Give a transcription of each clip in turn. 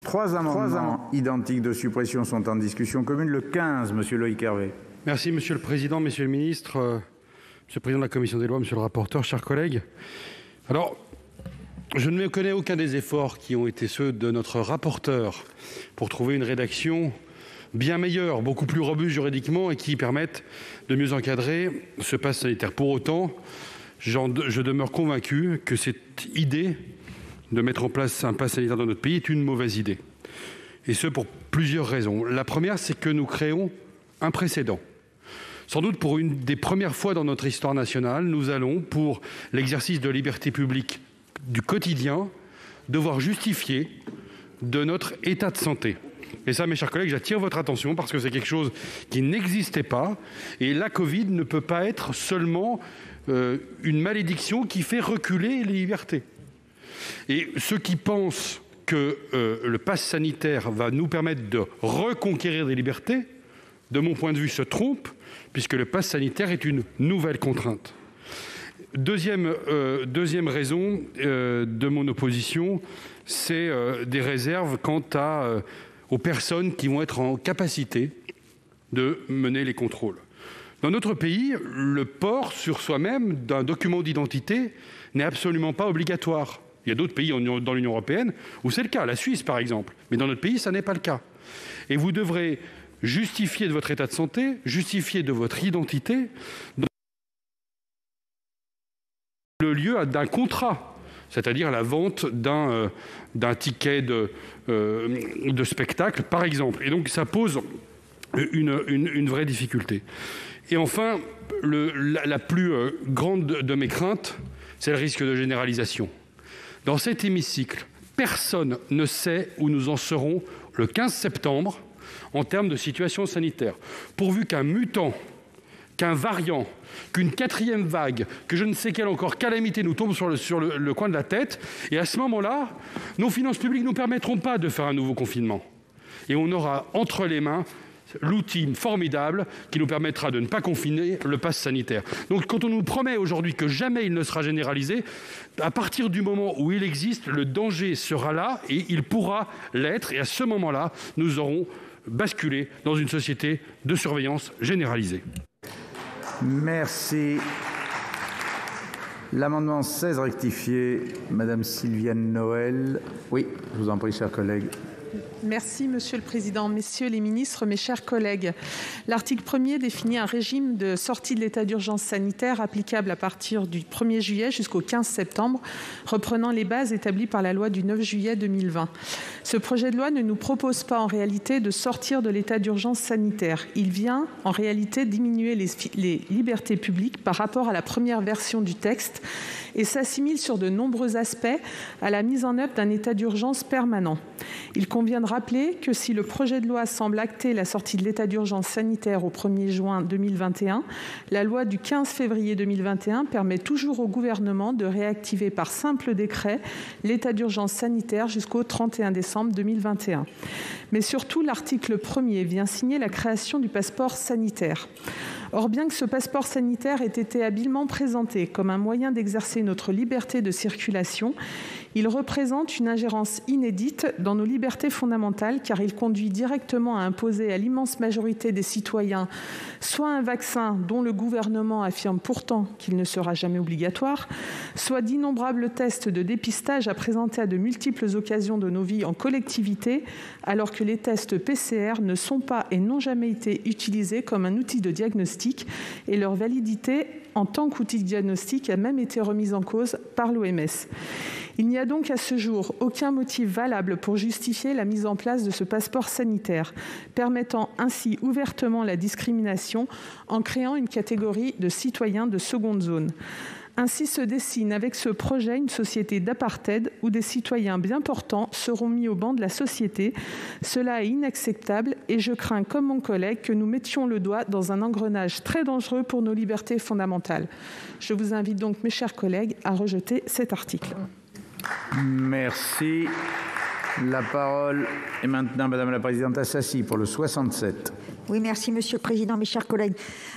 Trois amendements identiques de suppression sont en discussion commune. Le 15, monsieur Loïc Hervé. Merci, Monsieur le Président, Monsieur le Ministre, Monsieur le Président de la Commission des lois, Monsieur le rapporteur, chers collègues. Alors, je ne méconnais aucun des efforts qui ont été ceux de notre rapporteur pour trouver une rédaction bien meilleure, beaucoup plus robuste juridiquement et qui permette de mieux encadrer ce pass sanitaire. Pour autant, je demeure convaincu que cette idée de mettre en place un pass sanitaire dans notre pays est une mauvaise idée. Et ce, pour plusieurs raisons. La première, c'est que nous créons un précédent. Sans doute pour une des premières fois dans notre histoire nationale, nous allons, pour l'exercice de liberté publique du quotidien, devoir justifier de notre état de santé. Et ça, mes chers collègues, j'attire votre attention parce que c'est quelque chose qui n'existait pas. Et la Covid ne peut pas être seulement une malédiction qui fait reculer les libertés. Et ceux qui pensent que le pass sanitaire va nous permettre de reconquérir des libertés, de mon point de vue, se trompent, puisque le pass sanitaire est une nouvelle contrainte. Deuxième raison de mon opposition, c'est des réserves quant aux personnes qui vont être en capacité de mener les contrôles. Dans notre pays, le port sur soi-même d'un document d'identité n'est absolument pas obligatoire. Il y a d'autres pays dans l'Union européenne où c'est le cas, la Suisse par exemple. Mais dans notre pays, ça n'est pas le cas. Et vous devrez justifier de votre état de santé, justifier de votre identité dans le lieu d'un contrat, c'est-à-dire la vente d'un ticket de spectacle, par exemple. Et donc, ça pose une vraie difficulté. Et enfin, la plus grande de mes craintes, c'est le risque de généralisation. Dans cet hémicycle, personne ne sait où nous en serons le 15 septembre en termes de situation sanitaire. Pourvu qu'un mutant, qu'un variant, qu'une quatrième vague, que je ne sais quelle encore calamité nous tombe sur le coin de la tête. Et à ce moment-là, nos finances publiques ne nous permettront pas de faire un nouveau confinement. Et on aura entre les mains l'outil formidable qui nous permettra de ne pas confiner, le pass sanitaire. Donc quand on nous promet aujourd'hui que jamais il ne sera généralisé, à partir du moment où il existe, le danger sera là et il pourra l'être. Et à ce moment-là, nous aurons basculé dans une société de surveillance généralisée. Merci. L'amendement 16 rectifié, Madame Sylviane Noël. Oui, je vous en prie, chers collègues. Merci, Monsieur le Président. Messieurs les ministres, mes chers collègues, l'article 1er définit un régime de sortie de l'état d'urgence sanitaire applicable à partir du 1er juillet jusqu'au 15 septembre, reprenant les bases établies par la loi du 9 juillet 2020. Ce projet de loi ne nous propose pas en réalité de sortir de l'état d'urgence sanitaire. Il vient en réalité diminuer les libertés publiques par rapport à la première version du texte et s'assimile sur de nombreux aspects à la mise en œuvre d'un état d'urgence permanent. Il convient de rappeler que si le projet de loi semble acter la sortie de l'état d'urgence sanitaire au 1er juin 2021, la loi du 15 février 2021 permet toujours au gouvernement de réactiver par simple décret l'état d'urgence sanitaire jusqu'au 31 décembre 2021. Mais surtout, l'article 1er vient signer la création du passeport sanitaire. Or, bien que ce passeport sanitaire ait été habilement présenté comme un moyen d'exercer notre liberté de circulation, il représente une ingérence inédite dans nos libertés fondamentales car il conduit directement à imposer à l'immense majorité des citoyens soit un vaccin dont le gouvernement affirme pourtant qu'il ne sera jamais obligatoire, soit d'innombrables tests de dépistage à présenter à de multiples occasions de nos vies en collectivité, alors que les tests PCR ne sont pas et n'ont jamais été utilisés comme un outil de diagnostic et leur validité en tant qu'outil de diagnostic a même été remise en cause par l'OMS. Il n'y a donc à ce jour aucun motif valable pour justifier la mise en place de ce passeport sanitaire, permettant ainsi ouvertement la discrimination en créant une catégorie de citoyens de seconde zone. Ainsi se dessine avec ce projet une société d'apartheid où des citoyens bien portants seront mis au banc de la société. Cela est inacceptable et je crains, comme mon collègue, que nous mettions le doigt dans un engrenage très dangereux pour nos libertés fondamentales. Je vous invite donc, mes chers collègues, à rejeter cet article. Merci. La parole est maintenant Madame la Présidente Assassi pour le 67. Oui, merci Monsieur le Président, mes chers collègues.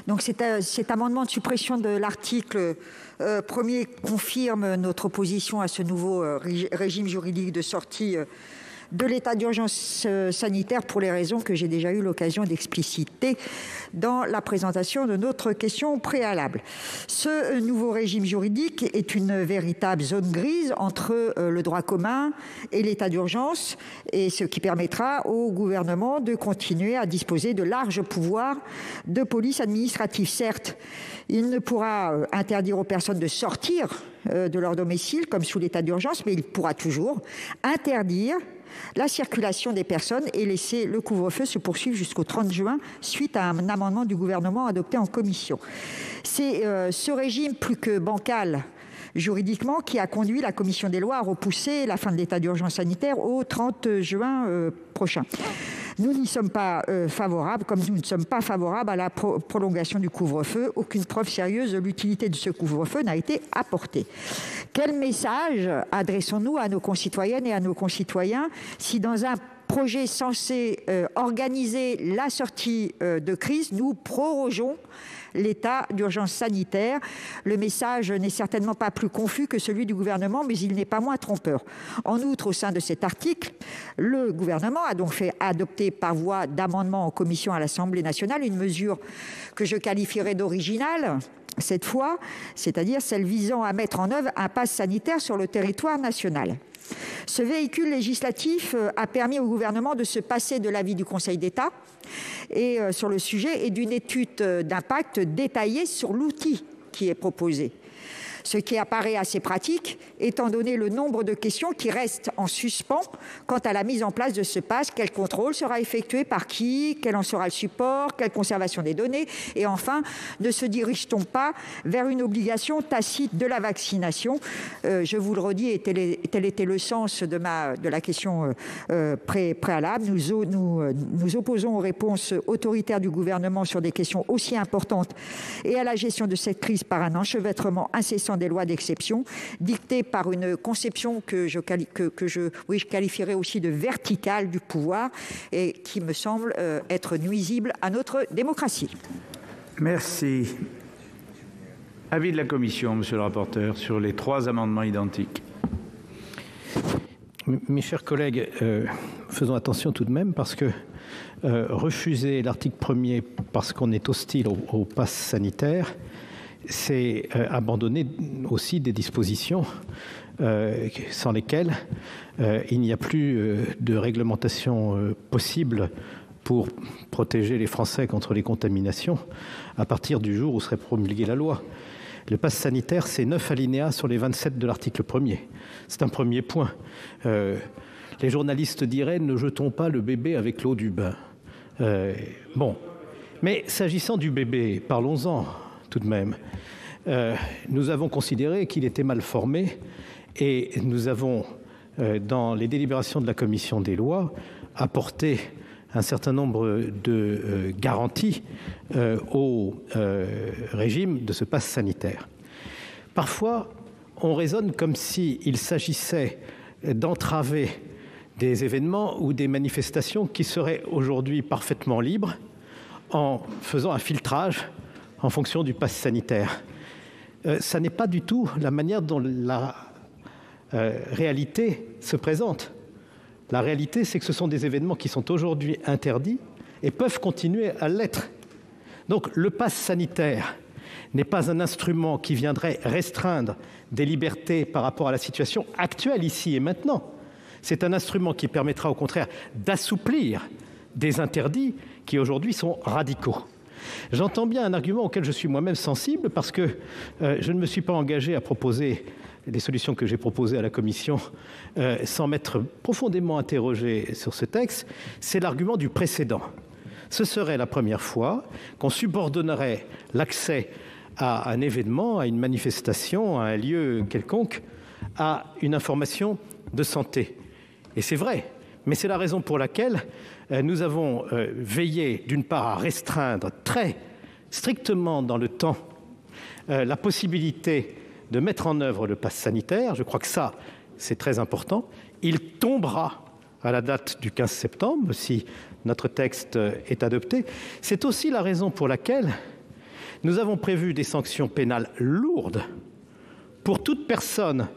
Donc cet amendement de suppression de l'article 1er confirme notre opposition à ce nouveau régime juridique de sortie de l'état d'urgence sanitaire pour les raisons que j'ai déjà eu l'occasion d'expliciter dans la présentation de notre question préalable. Ce nouveau régime juridique est une véritable zone grise entre le droit commun et l'état d'urgence, et ce qui permettra au gouvernement de continuer à disposer de larges pouvoirs de police administrative. Certes, il ne pourra interdire aux personnes de sortir de leur domicile, comme sous l'état d'urgence, mais il pourra toujours interdire la circulation des personnes et laisser le couvre-feu se poursuivre jusqu'au 30 juin, suite à un amendement du gouvernement adopté en commission. C'est ce régime plus que bancal juridiquement qui a conduit la commission des lois à repousser la fin de l'état d'urgence sanitaire au 30 juin prochain. Nous n'y sommes pas favorables, comme nous ne sommes pas favorables à la prolongation du couvre-feu. Aucune preuve sérieuse de l'utilité de ce couvre-feu n'a été apportée. Quel message adressons-nous à nos concitoyennes et à nos concitoyens si, dans un projet censé organiser la sortie de crise, nous prorogeons l'état d'urgence sanitaire? Le message n'est certainement pas plus confus que celui du gouvernement, mais il n'est pas moins trompeur. En outre, au sein de cet article, le gouvernement a donc fait adopter par voie d'amendement en commission à l'Assemblée nationale une mesure que je qualifierais d'originale, cette fois, c'est-à-dire celle visant à mettre en œuvre un pass sanitaire sur le territoire national. Ce véhicule législatif a permis au gouvernement de se passer de l'avis du Conseil d'État sur le sujet et d'une étude d'impact détaillée sur l'outil qui est proposé. Ce qui apparaît assez pratique, étant donné le nombre de questions qui restent en suspens quant à la mise en place de ce pass. Quel contrôle sera effectué par qui? Quel en sera le support? Quelle conservation des données? Et enfin, ne se dirige-t-on pas vers une obligation tacite de la vaccination? Je vous le redis, et tel était le sens de la question préalable. Nous opposons aux réponses autoritaires du gouvernement sur des questions aussi importantes et à la gestion de cette crise par un enchevêtrement incessant des lois d'exception, dictées par une conception que je qualifierais aussi de verticale du pouvoir et qui me semble être nuisible à notre démocratie. Merci. Avis de la commission, monsieur le rapporteur, sur les 3 amendements identiques. Mes chers collègues, faisons attention tout de même, parce que refuser l'article 1er parce qu'on est hostile au pass sanitaire, c'est abandonner aussi des dispositions sans lesquelles il n'y a plus de réglementation possible pour protéger les Français contre les contaminations à partir du jour où serait promulguée la loi. Le pass sanitaire, c'est 9 alinéas sur les 27 de l'article 1er. C'est un premier point. Les journalistes diraient « ne jetons pas le bébé avec l'eau du bain ». Bon, mais s'agissant du bébé, parlons-en tout de même. Nous avons considéré qu'il était mal formé et nous avons, dans les délibérations de la commission des lois, apporté un certain nombre de garanties au régime de ce pass sanitaire. Parfois, on raisonne comme s'il s'agissait d'entraver des événements ou des manifestations qui seraient aujourd'hui parfaitement libres en faisant un filtrage en fonction du pass sanitaire. Ça n'est pas du tout la manière dont la réalité se présente. La réalité, c'est que ce sont des événements qui sont aujourd'hui interdits et peuvent continuer à l'être. Donc le pass sanitaire n'est pas un instrument qui viendrait restreindre des libertés par rapport à la situation actuelle, ici et maintenant. C'est un instrument qui permettra au contraire d'assouplir des interdits qui aujourd'hui sont radicaux. J'entends bien un argument auquel je suis moi-même sensible, parce que je ne me suis pas engagé à proposer les solutions que j'ai proposées à la Commission sans m'être profondément interrogé sur ce texte. C'est l'argument du précédent. Ce serait la première fois qu'on subordonnerait l'accès à un événement, à une manifestation, à un lieu quelconque, à une information de santé. Et c'est vrai, mais c'est la raison pour laquelle nous avons veillé, d'une part, à restreindre très strictement dans le temps la possibilité de mettre en œuvre le pass sanitaire. Je crois que ça, c'est très important. Il tombera à la date du 15 septembre, si notre texte est adopté. C'est aussi la raison pour laquelle nous avons prévu des sanctions pénales lourdes pour toute personne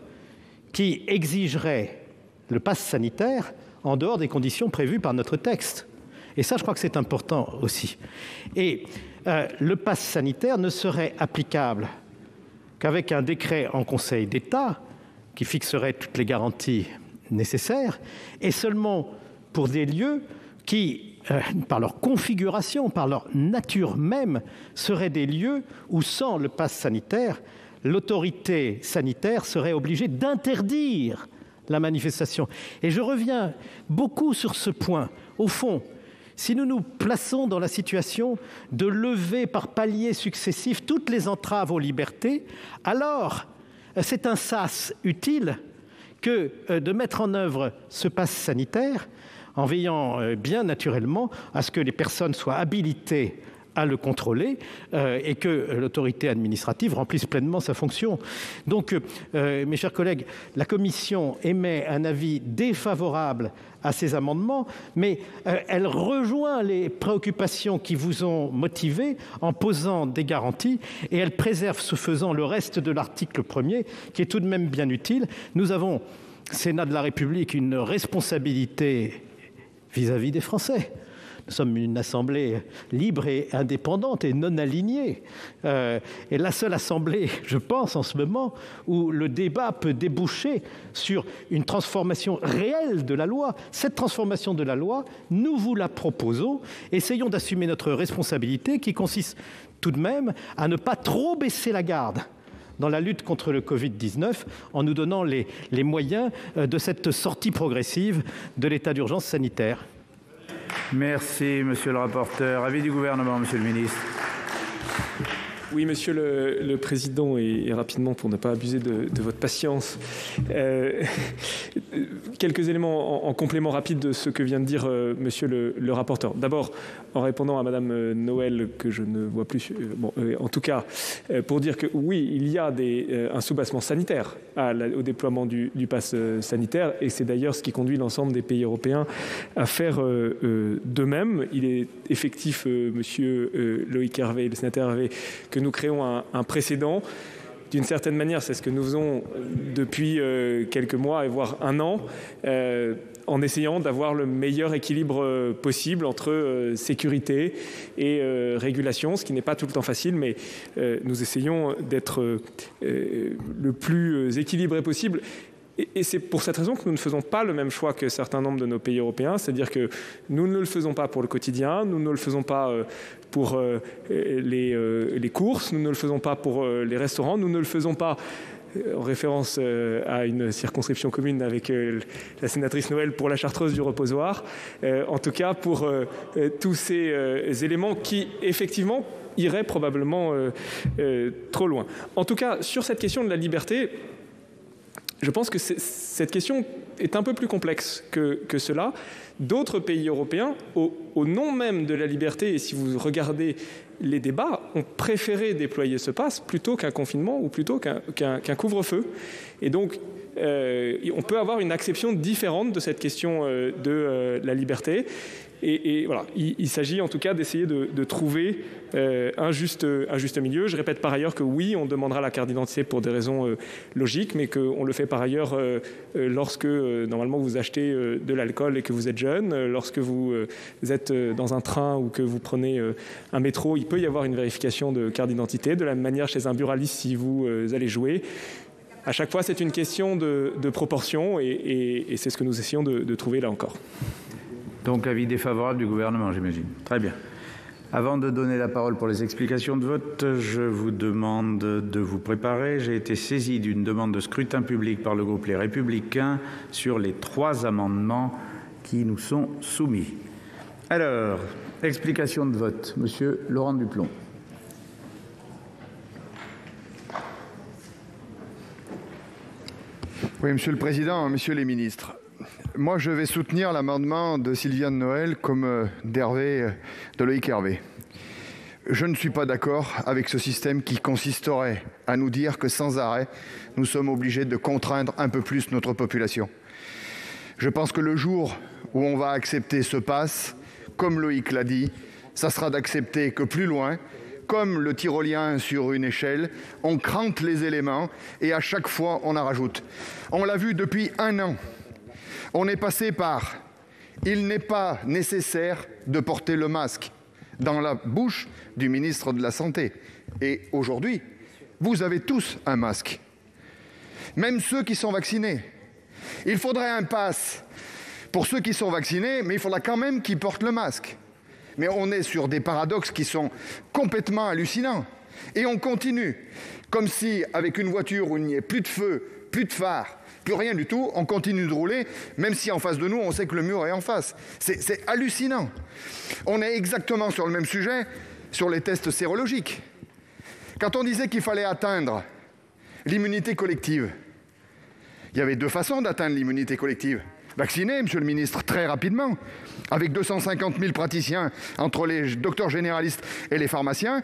qui exigerait le pass sanitaire en dehors des conditions prévues par notre texte. Et ça, je crois que c'est important aussi. Et le pass sanitaire ne serait applicable qu'avec un décret en Conseil d'État qui fixerait toutes les garanties nécessaires, et seulement pour des lieux qui, par leur configuration, par leur nature même, seraient des lieux où, sans le pass sanitaire, l'autorité sanitaire serait obligée d'interdire la manifestation. Et je reviens beaucoup sur ce point. Au fond, si nous nous plaçons dans la situation de lever par paliers successifs toutes les entraves aux libertés, alors c'est un sas utile que de mettre en œuvre ce pass sanitaire en veillant bien naturellement à ce que les personnes soient habilitées à le contrôler et que l'autorité administrative remplisse pleinement sa fonction. Donc, mes chers collègues, la Commission émet un avis défavorable à ces amendements, mais elle rejoint les préoccupations qui vous ont motivé en posant des garanties, et elle préserve ce faisant le reste de l'article 1er, qui est tout de même bien utile. Nous avons, Sénat de la République, une responsabilité vis-à-vis des Français. Nous sommes une assemblée libre et indépendante et non alignée. Et la seule assemblée, je pense, en ce moment, où le débat peut déboucher sur une transformation réelle de la loi. Cette transformation de la loi, nous vous la proposons. Essayons d'assumer notre responsabilité qui consiste tout de même à ne pas trop baisser la garde dans la lutte contre le Covid-19 en nous donnant les moyens de cette sortie progressive de l'état d'urgence sanitaire. Merci, monsieur le rapporteur. Avis du gouvernement, monsieur le ministre. Oui, monsieur le président, et rapidement pour ne pas abuser de votre patience, quelques éléments en complément rapide de ce que vient de dire monsieur le rapporteur. D'abord, en répondant à madame Noël, que je ne vois plus, en tout cas, pour dire que oui, il y a un soubassement sanitaire au déploiement du pass sanitaire, et c'est d'ailleurs ce qui conduit l'ensemble des pays européens à faire de même. Il est effectif, monsieur Loïc Hervé, le sénateur Hervé, que nous créons un précédent. D'une certaine manière, c'est ce que nous faisons depuis quelques mois, et voire un an, en essayant d'avoir le meilleur équilibre possible entre sécurité et régulation, ce qui n'est pas tout le temps facile, mais nous essayons d'être le plus équilibré possible. Et c'est pour cette raison que nous ne faisons pas le même choix que certains nombres de nos pays européens, c'est-à-dire que nous ne le faisons pas pour le quotidien, nous ne le faisons pas pour les courses, nous ne le faisons pas pour les restaurants, nous ne le faisons pas en référence à une circonscription commune avec la sénatrice Noël pour la Chartreuse du Reposoir, en tout cas pour tous ces éléments qui, effectivement, iraient probablement trop loin. En tout cas, sur cette question de la liberté, je pense que cette question est un peu plus complexe que cela. D'autres pays européens, au nom même de la liberté, et si vous regardez les débats, ont préféré déployer ce pass plutôt qu'un confinement ou plutôt qu'un couvre-feu. Et donc, on peut avoir une acception différente de cette question de la liberté. Et voilà, il s'agit en tout cas d'essayer de trouver un juste milieu. Je répète par ailleurs que oui, on demandera la carte d'identité pour des raisons logiques, mais qu'on le fait par ailleurs lorsque normalement vous achetez de l'alcool et que vous êtes jeune, lorsque vous êtes dans un train ou que vous prenez un métro, il peut y avoir une vérification de carte d'identité. De la même manière chez un buraliste si vous allez jouer. À chaque fois, c'est une question de proportion et c'est ce que nous essayons de trouver là encore. Donc, avis défavorable du gouvernement, j'imagine. Très bien. Avant de donner la parole pour les explications de vote, je vous demande de vous préparer. J'ai été saisi d'une demande de scrutin public par le groupe Les Républicains sur les 3 amendements qui nous sont soumis. Alors, explication de vote. Monsieur Laurent Duplomb. Oui, Monsieur le Président, Messieurs les ministres. Moi, je vais soutenir l'amendement de Sylviane Noël comme de Loïc Hervé. Je ne suis pas d'accord avec ce système qui consisterait à nous dire que sans arrêt, nous sommes obligés de contraindre un peu plus notre population. Je pense que le jour où on va accepter ce pass, comme Loïc l'a dit, ça sera d'accepter que plus loin, comme le tyrolien sur une échelle, on crante les éléments et à chaque fois on en rajoute. On l'a vu depuis un an. On est passé par il n'est pas nécessaire de porter le masque dans la bouche du ministre de la Santé. Et aujourd'hui, vous avez tous un masque, même ceux qui sont vaccinés. Il faudrait un pass pour ceux qui sont vaccinés, mais il faudra quand même qu'ils portent le masque. Mais on est sur des paradoxes qui sont complètement hallucinants. Et on continue, comme si, avec une voiture où il n'y ait plus de feu, plus de phare, plus rien du tout, on continue de rouler, même si en face de nous, on sait que le mur est en face. C'est hallucinant. On est exactement sur le même sujet, sur les tests sérologiques. Quand on disait qu'il fallait atteindre l'immunité collective, il y avait deux façons d'atteindre l'immunité collective. Vacciner, monsieur le ministre, très rapidement, avec 250 000 praticiens entre les docteurs généralistes et les pharmaciens,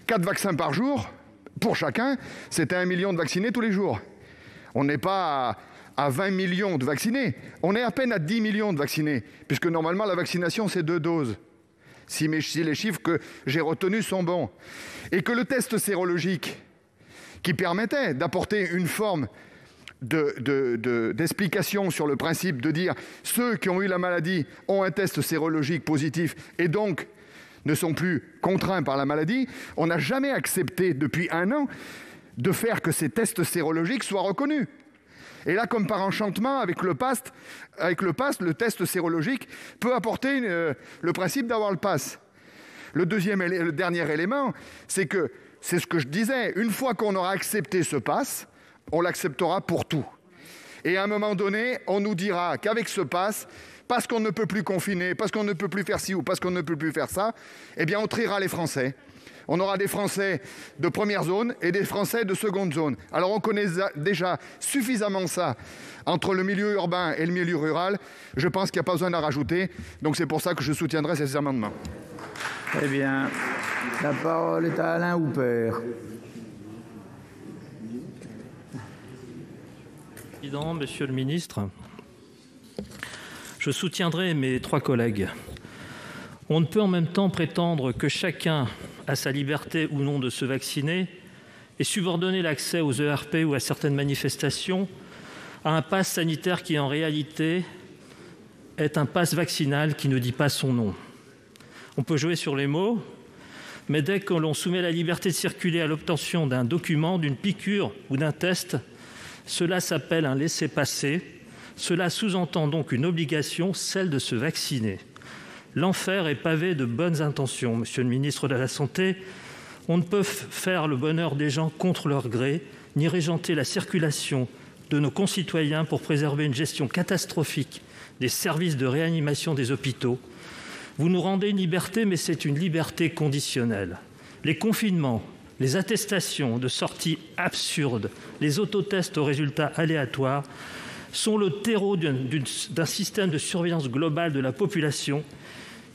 4 vaccins par jour, pour chacun, c'était 1 million de vaccinés tous les jours. On n'est pas à 20 millions de vaccinés, on est à peine à 10 millions de vaccinés, puisque normalement la vaccination c'est 2 doses, si les chiffres que j'ai retenus sont bons. Et que le test sérologique, qui permettait d'apporter une forme d'explication sur le principe de dire ceux qui ont eu la maladie ont un test sérologique positif et donc ne sont plus contraints par la maladie, on n'a jamais accepté depuis 1 an de faire que ces tests sérologiques soient reconnus. Et là, comme par enchantement, avec le pass, le test sérologique peut apporter le principe d'avoir le pass. Le dernier élément, c'est que, c'est ce que je disais, une fois qu'on aura accepté ce pass, on l'acceptera pour tout. Et à un moment donné, on nous dira qu'avec ce pass, parce qu'on ne peut plus confiner, parce qu'on ne peut plus faire ci ou parce qu'on ne peut plus faire ça, eh bien on triera les Français. On aura des Français de première zone et des Français de seconde zone. Alors on connaît déjà suffisamment ça entre le milieu urbain et le milieu rural. Je pense qu'il n'y a pas besoin d'en rajouter. Donc c'est pour ça que je soutiendrai ces amendements. Très bien. La parole est à Alain Houpert. Monsieur le ministre, je soutiendrai mes 3 collègues. On ne peut en même temps prétendre que chacun a sa liberté ou non de se vacciner et subordonner l'accès aux ERP ou à certaines manifestations à un pass sanitaire qui en réalité est un pass vaccinal qui ne dit pas son nom. On peut jouer sur les mots, mais dès que l'on soumet la liberté de circuler à l'obtention d'un document, d'une piqûre ou d'un test, cela s'appelle un laissez-passer. Cela sous-entend donc une obligation, celle de se vacciner. L'enfer est pavé de bonnes intentions, monsieur le ministre de la Santé. On ne peut faire le bonheur des gens contre leur gré, ni régenter la circulation de nos concitoyens pour préserver une gestion catastrophique des services de réanimation des hôpitaux. Vous nous rendez une liberté, mais c'est une liberté conditionnelle. Les confinements, les attestations de sortie absurdes, les autotests aux résultats aléatoires sont le terreau d'un système de surveillance globale de la population.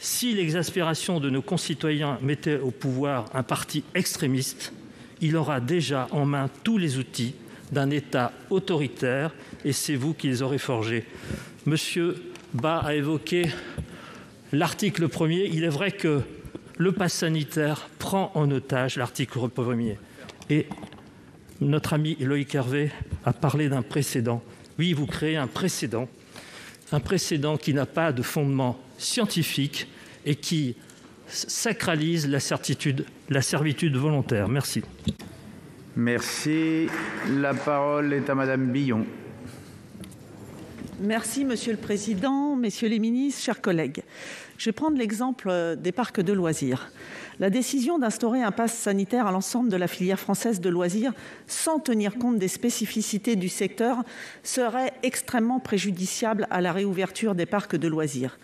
Si l'exaspération de nos concitoyens mettait au pouvoir un parti extrémiste, il aura déjà en main tous les outils d'un État autoritaire et c'est vous qui les aurez forgés. Monsieur Bas a évoqué l'article 1er. Il est vrai que le pass sanitaire prend en otage l'article 1er. Et notre ami Loïc Hervé a parlé d'un précédent. Oui, vous créez un précédent qui n'a pas de fondement scientifique et qui sacralise la servitude volontaire. Merci. Merci. La parole est à Madame Billon. Merci, Monsieur le Président, Messieurs les ministres, chers collègues. Je vais prendre l'exemple des parcs de loisirs. La décision d'instaurer un pass sanitaire à l'ensemble de la filière française de loisirs sans tenir compte des spécificités du secteur serait extrêmement préjudiciable à la réouverture des parcs de loisirs.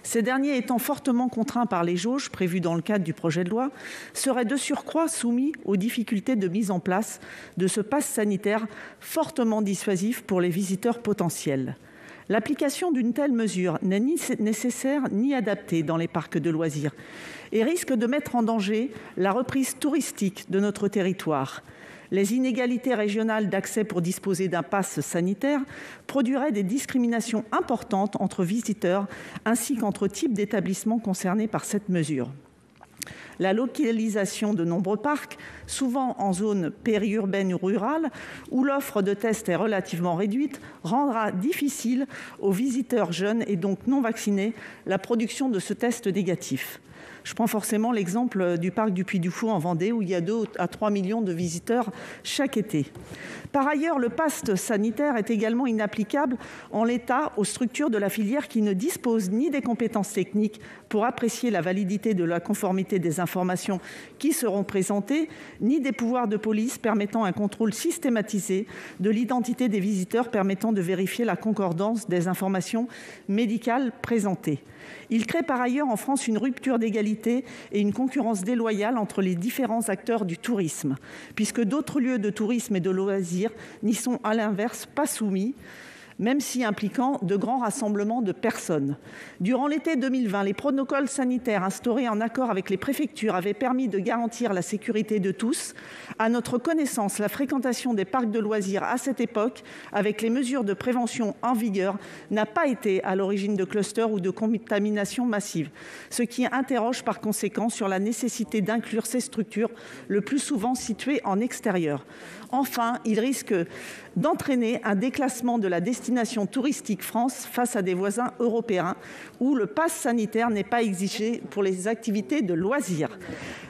Ces derniers étant fortement contraints par les jauges prévues dans le cadre du projet de loi, seraient de surcroît soumis aux difficultés de mise en place de ce pass sanitaire fortement dissuasif pour les visiteurs potentiels. L'application d'une telle mesure n'est ni nécessaire ni adaptée dans les parcs de loisirs et risque de mettre en danger la reprise touristique de notre territoire. Les inégalités régionales d'accès pour disposer d'un pass sanitaire produiraient des discriminations importantes entre visiteurs ainsi qu'entre types d'établissements concernés par cette mesure. La localisation de nombreux parcs, souvent en zone périurbaine ou rurale, où l'offre de tests est relativement réduite, rendra difficile aux visiteurs jeunes et donc non vaccinés la production de ce test négatif. Je prends forcément l'exemple du parc du Puy du Fou en Vendée, où il y a 2 à 3 millions de visiteurs chaque été. Par ailleurs, le pass sanitaire est également inapplicable en l'état aux structures de la filière qui ne disposent ni des compétences techniques pour apprécier la validité de la conformité des informations qui seront présentées, ni des pouvoirs de police permettant un contrôle systématisé de l'identité des visiteurs permettant de vérifier la concordance des informations médicales présentées. Il crée par ailleurs en France une rupture d'égalité et une concurrence déloyale entre les différents acteurs du tourisme, puisque d'autres lieux de tourisme et de loisirs n'y sont à l'inverse pas soumis, même si impliquant de grands rassemblements de personnes. Durant l'été 2020, les protocoles sanitaires instaurés en accord avec les préfectures avaient permis de garantir la sécurité de tous. À notre connaissance, la fréquentation des parcs de loisirs à cette époque, avec les mesures de prévention en vigueur, n'a pas été à l'origine de clusters ou de contaminations massives, ce qui interroge par conséquent sur la nécessité d'inclure ces structures, le plus souvent situées en extérieur. Enfin, il risque d'entraîner un déclassement de la destination touristique France face à des voisins européens où le pass sanitaire n'est pas exigé pour les activités de loisirs.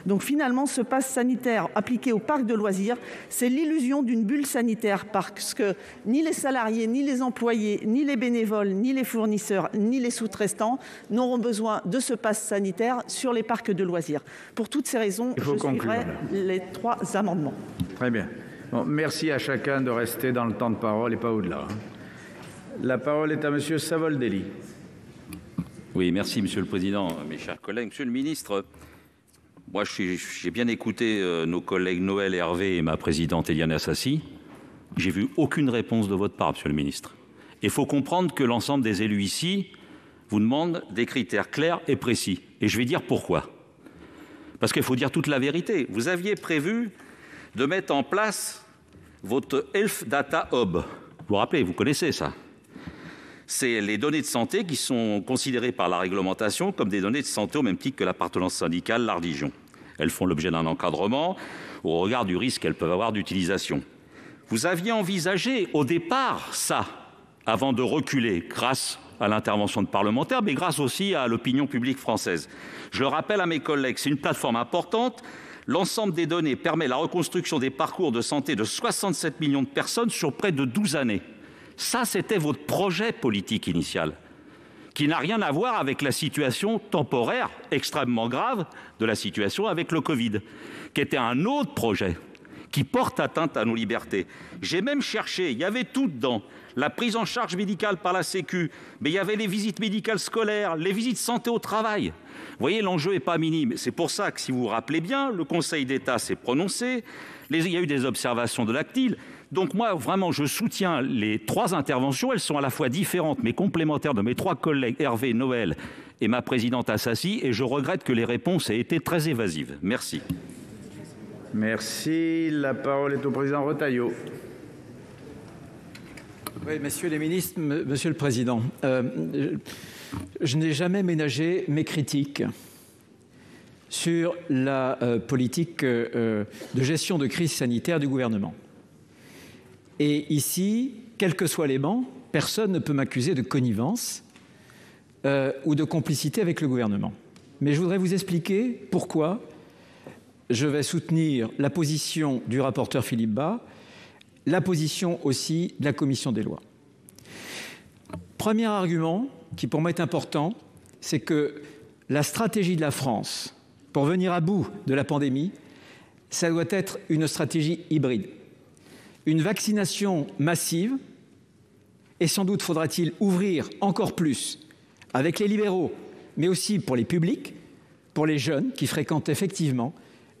Donc finalement, ce pass sanitaire appliqué aux parcs de loisirs, c'est l'illusion d'une bulle sanitaire parce que ni les salariés, ni les employés, ni les bénévoles, ni les fournisseurs, ni les sous-traitants n'auront besoin de ce pass sanitaire sur les parcs de loisirs. Pour toutes ces raisons, je suivrai les 3 amendements. Très bien. Bon, merci à chacun de rester dans le temps de parole et pas au-delà. La parole est à Monsieur Savoldelli. Oui, merci Monsieur le Président, mes chers collègues. Monsieur le Ministre, moi j'ai bien écouté nos collègues Noël et Hervé et ma présidente Éliane Assassi. J'ai vu aucune réponse de votre part, Monsieur le Ministre. Il faut comprendre que l'ensemble des élus ici vous demandent des critères clairs et précis. Et je vais dire pourquoi. Parce qu'il faut dire toute la vérité. Vous aviez prévu de mettre en place votre Health Data Hub. Vous vous rappelez, vous connaissez ça. C'est les données de santé qui sont considérées par la réglementation comme des données de santé au même titre que l'appartenance syndicale, la religion. Elles font l'objet d'un encadrement au regard du risque qu'elles peuvent avoir d'utilisation. Vous aviez envisagé au départ ça, avant de reculer grâce à l'intervention de parlementaires, mais grâce aussi à l'opinion publique française. Je le rappelle à mes collègues, c'est une plateforme importante. L'ensemble des données permet la reconstruction des parcours de santé de 67 millions de personnes sur près de 12 années. Ça, c'était votre projet politique initial, qui n'a rien à voir avec la situation temporaire extrêmement grave de la situation avec le Covid, qui était un autre projet, qui porte atteinte à nos libertés. J'ai même cherché, il y avait tout dedans. La prise en charge médicale par la Sécu, mais il y avait les visites médicales scolaires, les visites santé au travail. Vous voyez, l'enjeu n'est pas minime. C'est pour ça que, si vous vous rappelez bien, le Conseil d'État s'est prononcé, il y a eu des observations de la CNIL. Donc moi, vraiment, je soutiens les 3 interventions. Elles sont à la fois différentes, mais complémentaires de mes 3 collègues, Hervé, Noël et ma présidente Assassi, et je regrette que les réponses aient été très évasives. Merci. Merci. La parole est au président Retailleau. Oui, messieurs les ministres, monsieur le président, je n'ai jamais ménagé mes critiques sur la politique de gestion de crise sanitaire du gouvernement. Et ici, quels que soient les bancs, personne ne peut m'accuser de connivence ou de complicité avec le gouvernement. Mais je voudrais vous expliquer pourquoi je vais soutenir la position du rapporteur Philippe Bas, la position aussi de la commission des lois. Premier argument, qui pour moi est important, c'est que la stratégie de la France pour venir à bout de la pandémie, ça doit être une stratégie hybride. Une vaccination massive, et sans doute faudra-t-il ouvrir encore plus avec les libéraux, mais aussi pour les publics, pour les jeunes qui fréquentent effectivement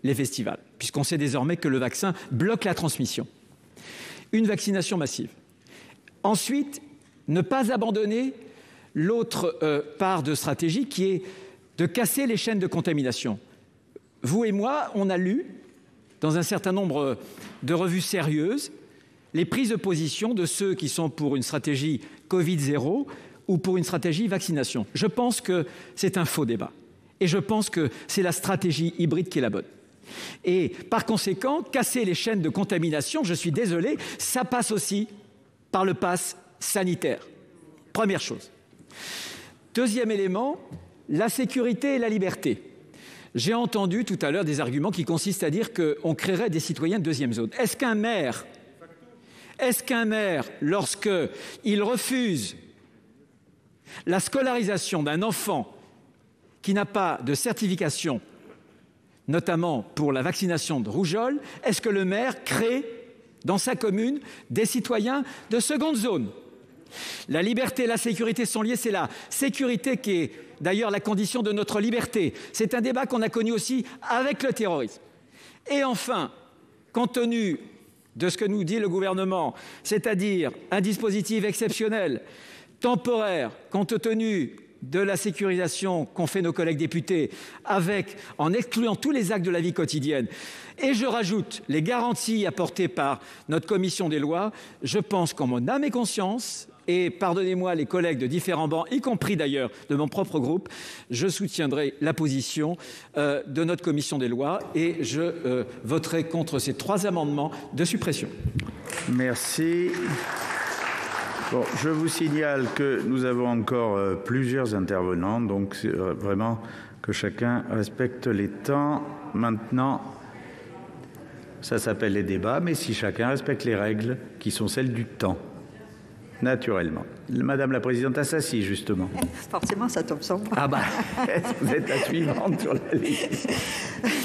les festivals, puisqu'on sait désormais que le vaccin bloque la transmission. Une vaccination massive. Ensuite, ne pas abandonner l'autre part de stratégie qui est de casser les chaînes de contamination. Vous et moi, on a lu dans un certain nombre de revues sérieuses les prises de position de ceux qui sont pour une stratégie Covid-0 ou pour une stratégie vaccination. Je pense que c'est un faux débat. Et je pense que c'est la stratégie hybride qui est la bonne. Et par conséquent, casser les chaînes de contamination, je suis désolé, ça passe aussi par le pass sanitaire. Première chose. Deuxième élément, la sécurité et la liberté. J'ai entendu tout à l'heure des arguments qui consistent à dire qu'on créerait des citoyens de deuxième zone. Est-ce qu'un maire, lorsqu'il refuse la scolarisation d'un enfant qui n'a pas de certification, notamment pour la vaccination de rougeole, est-ce que le maire crée dans sa commune des citoyens de seconde zone? La liberté et la sécurité sont liées, c'est la sécurité qui est d'ailleurs la condition de notre liberté. C'est un débat qu'on a connu aussi avec le terrorisme. Et enfin, compte tenu de ce que nous dit le gouvernement, c'est-à-dire un dispositif exceptionnel, temporaire, compte tenu de la sécurisation qu'ont fait nos collègues députés, en excluant tous les actes de la vie quotidienne, et je rajoute les garanties apportées par notre commission des lois, je pense qu'en mon âme et conscience, et pardonnez-moi les collègues de différents bancs, y compris d'ailleurs de mon propre groupe, je soutiendrai la position de notre commission des lois et je voterai contre ces 3 amendements de suppression. Merci. Bon, je vous signale que nous avons encore plusieurs intervenants, donc c'est vraiment que chacun respecte les temps. Maintenant, ça s'appelle les débats, mais si chacun respecte les règles qui sont celles du temps, naturellement. Madame la Présidente Assassi, justement. Forcément, ça tombe sur moi. Ah bah, vous êtes la suivante sur la liste.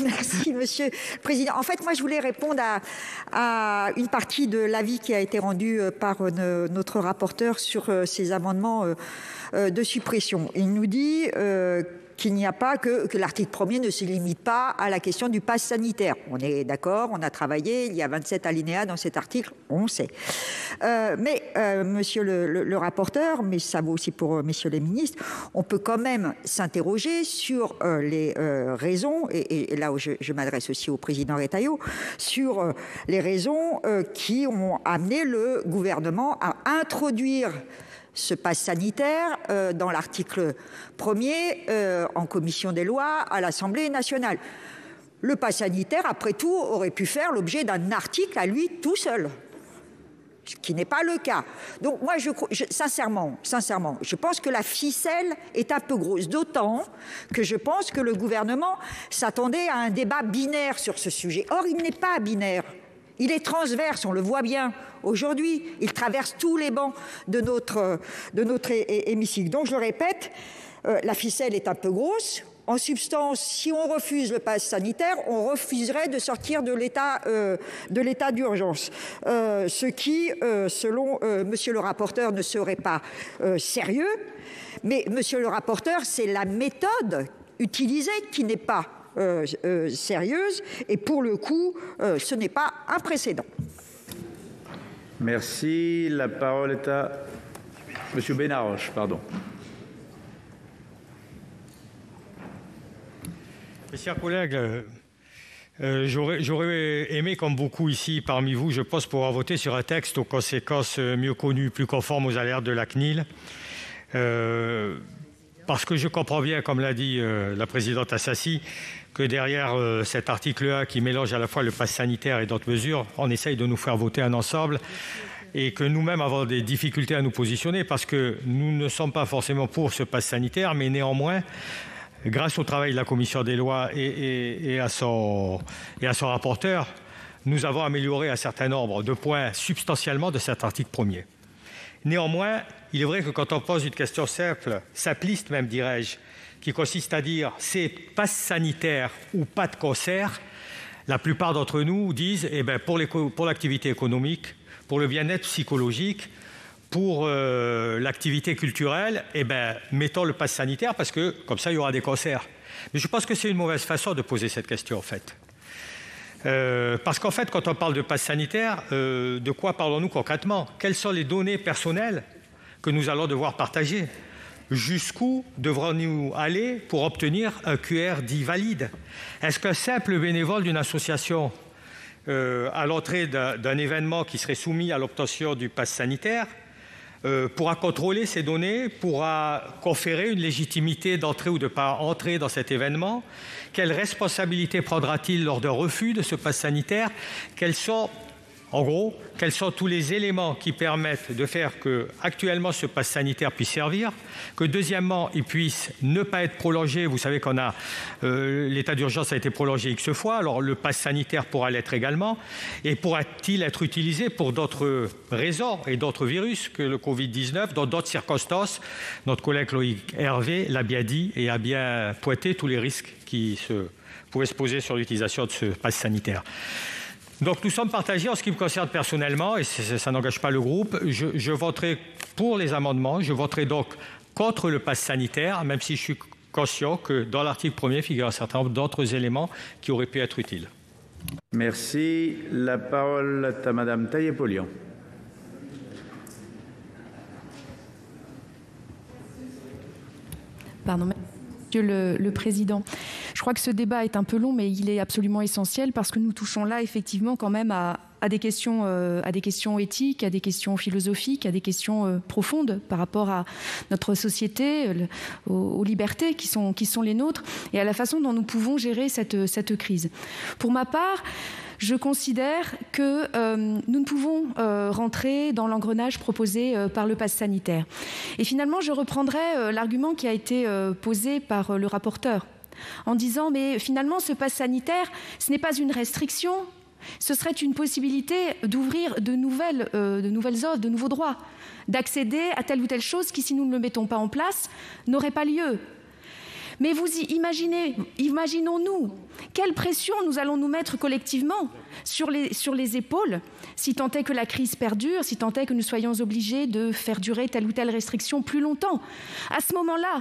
Merci, Monsieur le Président. En fait, moi, je voulais répondre à une partie de l'avis qui a été rendu par notre rapporteur sur ces amendements de suppression. Il nous dit qu'il n'y a pas que l'article 1er ne se limite pas à la question du pass sanitaire. On est d'accord, on a travaillé, il y a 27 alinéas dans cet article, on sait. Mais, monsieur le rapporteur, mais ça vaut aussi pour messieurs les ministres, on peut quand même s'interroger sur les raisons, et là où je m'adresse aussi au président Retailleau, sur les raisons qui ont amené le gouvernement à introduire ce pass sanitaire dans l'article 1er en commission des lois à l'Assemblée nationale. Le pass sanitaire, après tout, aurait pu faire l'objet d'un article à lui tout seul, ce qui n'est pas le cas. Donc moi, sincèrement, je pense que la ficelle est un peu grosse, d'autant que je pense que le gouvernement s'attendait à un débat binaire sur ce sujet. Or, il n'est pas binaire. Il est transverse, on le voit bien aujourd'hui. Il traverse tous les bancs de notre hémicycle. Donc, je le répète, la ficelle est un peu grosse. En substance, si on refuse le pass sanitaire, on refuserait de sortir de l'état d'urgence. Ce qui, selon monsieur le rapporteur, ne serait pas sérieux. Mais, monsieur le rapporteur, c'est la méthode utilisée qui n'est pas sérieuse, et pour le coup, ce n'est pas un précédent. Merci. La parole est à Monsieur Benarroche, pardon. Mes chers collègues, j'aurais aimé, comme beaucoup ici parmi vous, je pense, pouvoir voter sur un texte aux conséquences mieux connues, plus conformes aux alertes de la CNIL. Parce que je comprends bien, comme l'a dit la présidente Assassi, que derrière cet article 1 qui mélange à la fois le pass sanitaire et d'autres mesures, on essaye de nous faire voter un ensemble et que nous-mêmes avons des difficultés à nous positionner parce que nous ne sommes pas forcément pour ce pass sanitaire, mais néanmoins, grâce au travail de la commission des lois et à son rapporteur, nous avons amélioré un certain nombre de points substantiellement de cet article 1er. Néanmoins, il est vrai que quand on pose une question simple, simpliste même dirais-je, qui consiste à dire « c'est pass sanitaire ou pas de concert », la plupart d'entre nous disent pour l'activité économique, pour le bien-être psychologique, pour l'activité culturelle, mettons le pass sanitaire parce que comme ça il y aura des concerts. Mais je pense que c'est une mauvaise façon de poser cette question en fait. Parce qu'en fait, quand on parle de pass sanitaire, de quoi parlons-nous concrètement? Quelles sont les données personnelles que nous allons devoir partager? Jusqu'où devrons-nous aller pour obtenir un QR dit valide? Est-ce qu'un simple bénévole d'une association, à l'entrée d'un événement qui serait soumis à l'obtention du pass sanitaire, pourra contrôler ces données, pourra conférer une légitimité d'entrer ou de ne pas entrer dans cet événement? Quelle responsabilité prendra-t-il lors d'un refus de ce pass sanitaire? Quels sont tous les éléments qui permettent de faire que, actuellement, ce pass sanitaire puisse servir, que deuxièmement, il puisse ne pas être prolongé. Vous savez qu'on a l'état d'urgence a été prolongé X fois, alors le pass sanitaire pourra l'être également. Et pourra-t-il être utilisé pour d'autres raisons et d'autres virus que le Covid-19, dans d'autres circonstances? Notre collègue Loïc Hervé l'a bien dit et a bien pointé tous les risques qui pouvaient se poser sur l'utilisation de ce pass sanitaire. Donc nous sommes partagés en ce qui me concerne personnellement, et ça n'engage pas le groupe. Je voterai pour les amendements, je voterai donc contre le pass sanitaire, même si je suis conscient que dans l'article 1er figure un certain nombre d'autres éléments qui auraient pu être utiles. Merci. La parole est à Madame Taillé-Polian. Pardon. Monsieur le Président, je crois que ce débat est un peu long, mais il est absolument essentiel parce que nous touchons là effectivement quand même à des questions éthiques, à des questions philosophiques, à des questions profondes par rapport à notre société, aux libertés qui sont les nôtres et à la façon dont nous pouvons gérer cette crise. Pour ma part, je considère que nous ne pouvons rentrer dans l'engrenage proposé par le pass sanitaire. Et finalement, je reprendrai l'argument qui a été posé par le rapporteur en disant « mais finalement, ce pass sanitaire, ce n'est pas une restriction, ce serait une possibilité d'ouvrir de nouvelles offres, de nouveaux droits, d'accéder à telle ou telle chose qui, si nous ne le mettons pas en place, n'aurait pas lieu. » Mais vous imaginons-nous quelle pression nous allons nous mettre collectivement sur les épaules si tant est que la crise perdure, si tant est que nous soyons obligés de faire durer telle ou telle restriction plus longtemps. À ce moment-là,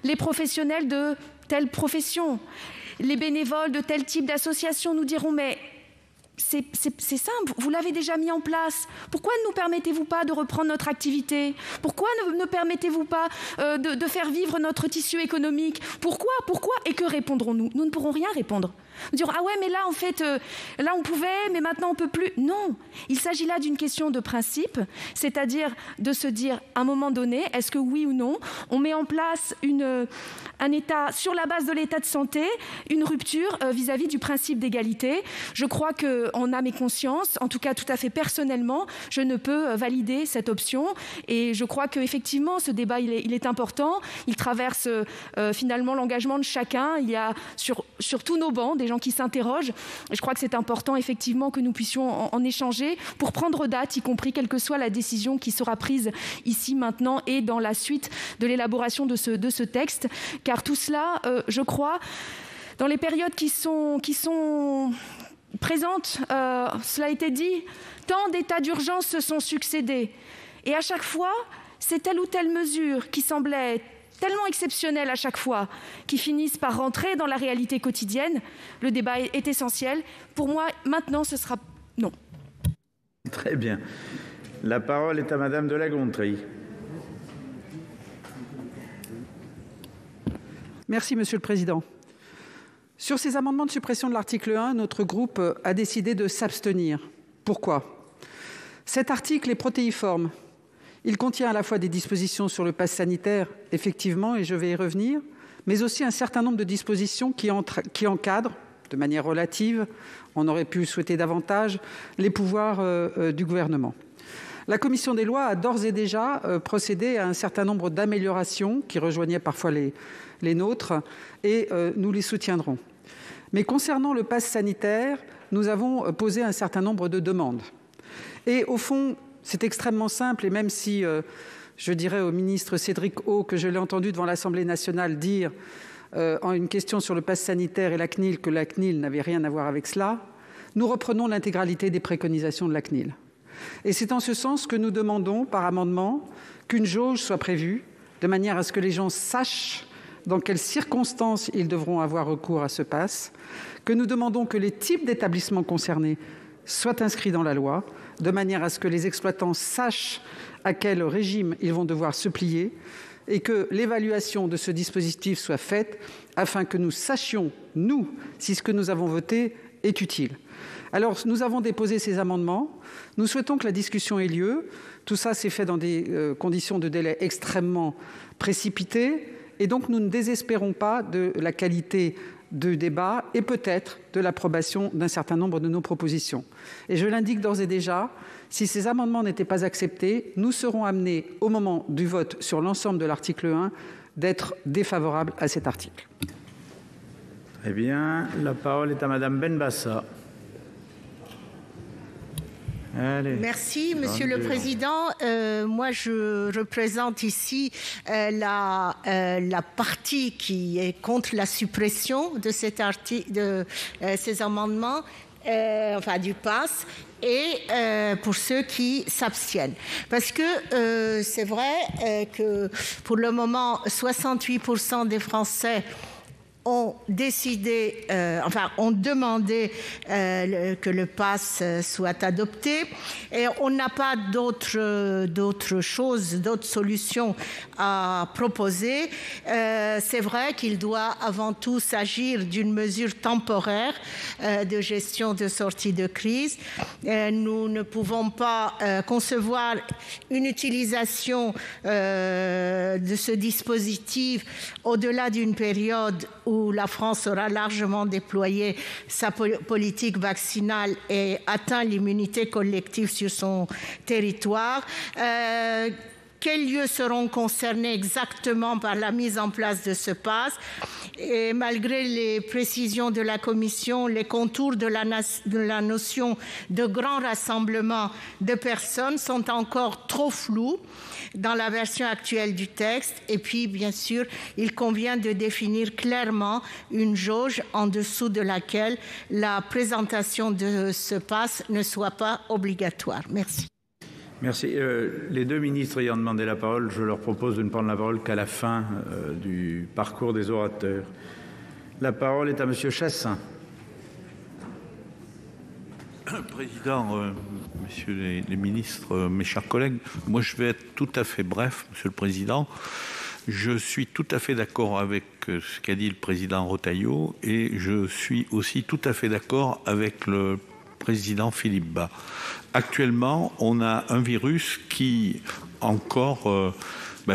les professionnels de telle profession, les bénévoles de tel type d'association nous diront « mais c'est simple, vous l'avez déjà mis en place. Pourquoi ne nous permettez-vous pas de reprendre notre activité? Pourquoi ne permettez-vous pas de faire vivre notre tissu économique? Pourquoi? Et que répondrons-nous? Nous ne pourrons rien répondre. Nous dirons « ah ouais, mais là, en fait, là, on pouvait, mais maintenant, on ne peut plus. » Non, il s'agit là d'une question de principe, c'est-à-dire de se dire, à un moment donné, est-ce que oui ou non, on met en place un état, sur la base de l'état de santé, une rupture vis-à-vis du principe d'égalité. Je crois qu'en âme et conscience, en tout cas tout à fait personnellement, je ne peux valider cette option. Et je crois qu'effectivement, ce débat, il est important. Il traverse finalement l'engagement de chacun. Il y a sur tous nos bancs des gens qui s'interrogent. Je crois que c'est important effectivement que nous puissions en échanger pour prendre date, y compris quelle que soit la décision qui sera prise ici, maintenant et dans la suite de l'élaboration de ce texte. Car tout cela, je crois, dans les périodes qui sont présentes, cela a été dit, tant d'états d'urgence se sont succédés. Et à chaque fois, c'est telle ou telle mesure qui semblait tellement exceptionnelle à chaque fois, qui finissent par rentrer dans la réalité quotidienne. Le débat est essentiel. Pour moi, maintenant, ce sera non. Très bien. La parole est à Madame de La Gontrie. Merci, Monsieur le Président. Sur ces amendements de suppression de l'article 1, notre groupe a décidé de s'abstenir. Pourquoi? Cet article est protéiforme. Il contient à la fois des dispositions sur le pass sanitaire, effectivement, et je vais y revenir, mais aussi un certain nombre de dispositions qui encadrent, de manière relative, on aurait pu souhaiter davantage, les pouvoirs du gouvernement. La commission des lois a d'ores et déjà procédé à un certain nombre d'améliorations qui rejoignaient parfois les nôtres, et nous les soutiendrons. Mais concernant le pass sanitaire, nous avons posé un certain nombre de demandes. Et au fond, c'est extrêmement simple, et même si je dirais au ministre Cédric O que je l'ai entendu devant l'Assemblée nationale dire en une question sur le pass sanitaire et la CNIL que la CNIL n'avait rien à voir avec cela, nous reprenons l'intégralité des préconisations de la CNIL. Et c'est en ce sens que nous demandons par amendement qu'une jauge soit prévue, de manière à ce que les gens sachent dans quelles circonstances ils devront avoir recours à ce pass, que nous demandons que les types d'établissements concernés soient inscrits dans la loi, de manière à ce que les exploitants sachent à quel régime ils vont devoir se plier et que l'évaluation de ce dispositif soit faite afin que nous sachions, nous, si ce que nous avons voté est utile. Alors, nous avons déposé ces amendements. Nous souhaitons que la discussion ait lieu. Tout ça s'est fait dans des conditions de délai extrêmement précipitées. Et donc, nous ne désespérons pas de la qualité du débat et peut-être de l'approbation d'un certain nombre de nos propositions. Et je l'indique d'ores et déjà, si ces amendements n'étaient pas acceptés, nous serons amenés, au moment du vote sur l'ensemble de l'article 1, d'être défavorables à cet article. Très bien. La parole est à Madame Benbassa. Allez. Merci, Monsieur le Président. Moi, je représente ici la partie qui est contre la suppression de cet article, de ces amendements, du PASS, et pour ceux qui s'abstiennent. Parce que c'est vrai que pour le moment, 68% des Français ont décidé, ont demandé que le PASS soit adopté, et on n'a pas d'autres solutions à proposer. C'est vrai qu'il doit avant tout s'agir d'une mesure temporaire de gestion de sortie de crise. Nous ne pouvons pas concevoir une utilisation de ce dispositif au-delà d'une période où la France aura largement déployé sa politique vaccinale et atteint l'immunité collective sur son territoire. Quels lieux seront concernés exactement par la mise en place de ce pass? Et malgré les précisions de la Commission, les contours de la notion de grand rassemblement de personnes sont encore trop flous dans la version actuelle du texte. Et puis, bien sûr, il convient de définir clairement une jauge en dessous de laquelle la présentation de ce pass ne soit pas obligatoire. Merci. Merci. Les deux ministres ayant demandé la parole, je leur propose de ne prendre la parole qu'à la fin du parcours des orateurs. La parole est à Monsieur Chassaing. Président, messieurs les ministres, mes chers collègues, moi je vais être tout à fait bref, Monsieur le Président. Je suis tout à fait d'accord avec ce qu'a dit le président Retailleau et je suis aussi tout à fait d'accord avec le président Philippe Bas. Actuellement, on a un virus qui encore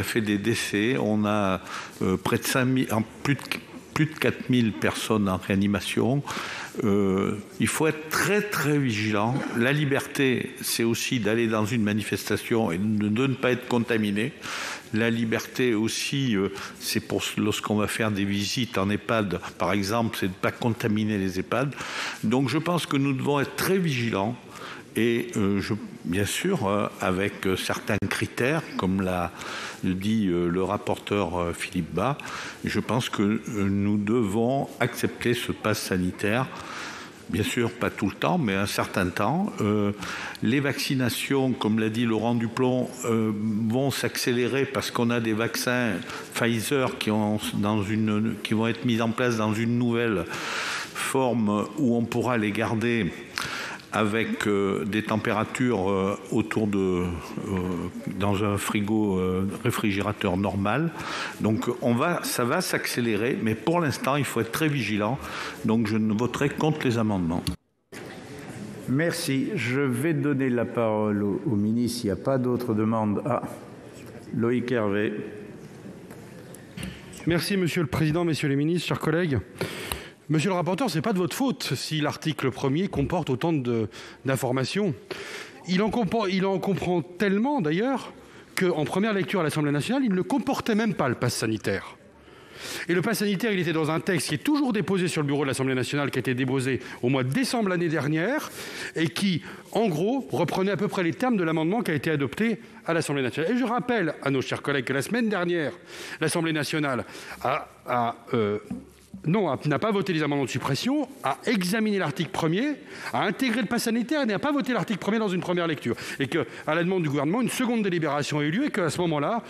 fait des décès. On a près de 5000, plus de 4000 personnes en réanimation. Il faut être très très vigilant. La liberté, c'est aussi d'aller dans une manifestation et de ne pas être contaminé. La liberté aussi, c'est pour lorsqu'on va faire des visites en EHPAD, par exemple, c'est de ne pas contaminer les EHPAD. Donc je pense que nous devons être très vigilants et bien sûr avec certains critères, comme l'a dit le rapporteur Philippe Bas, je pense que nous devons accepter ce pass sanitaire. Bien sûr, pas tout le temps, mais un certain temps. Les vaccinations, comme l'a dit Laurent Duplon, vont s'accélérer parce qu'on a des vaccins Pfizer qui vont être mis en place dans une nouvelle forme où on pourra les garder avec des températures autour de dans un frigo réfrigérateur normal. Donc ça va s'accélérer, mais pour l'instant il faut être très vigilant. Donc je voterai contre les amendements. Merci. Je vais donner la parole au ministre. S'il n'y a pas d'autres demandes. Loïc Hervé. Merci Monsieur le Président, Messieurs les ministres, chers collègues. Monsieur le rapporteur, ce n'est pas de votre faute si l'article 1er comporte autant d'informations. Il en comprend tellement, d'ailleurs, qu'en première lecture à l'Assemblée nationale, il ne comportait même pas le pass sanitaire. Et le pass sanitaire, il était dans un texte qui est toujours déposé sur le bureau de l'Assemblée nationale, qui a été déposé au mois de décembre l'année dernière, et qui, en gros, reprenait à peu près les termes de l'amendement qui a été adopté à l'Assemblée nationale. Et je rappelle à nos chers collègues que la semaine dernière, l'Assemblée nationale n'a pas voté les amendements de suppression, a examiné l'article 1er, a intégré le pass sanitaire et n'a pas voté l'article 1er dans une première lecture. Et qu'à la demande du gouvernement, une seconde délibération a eu lieu et qu'à ce moment-là,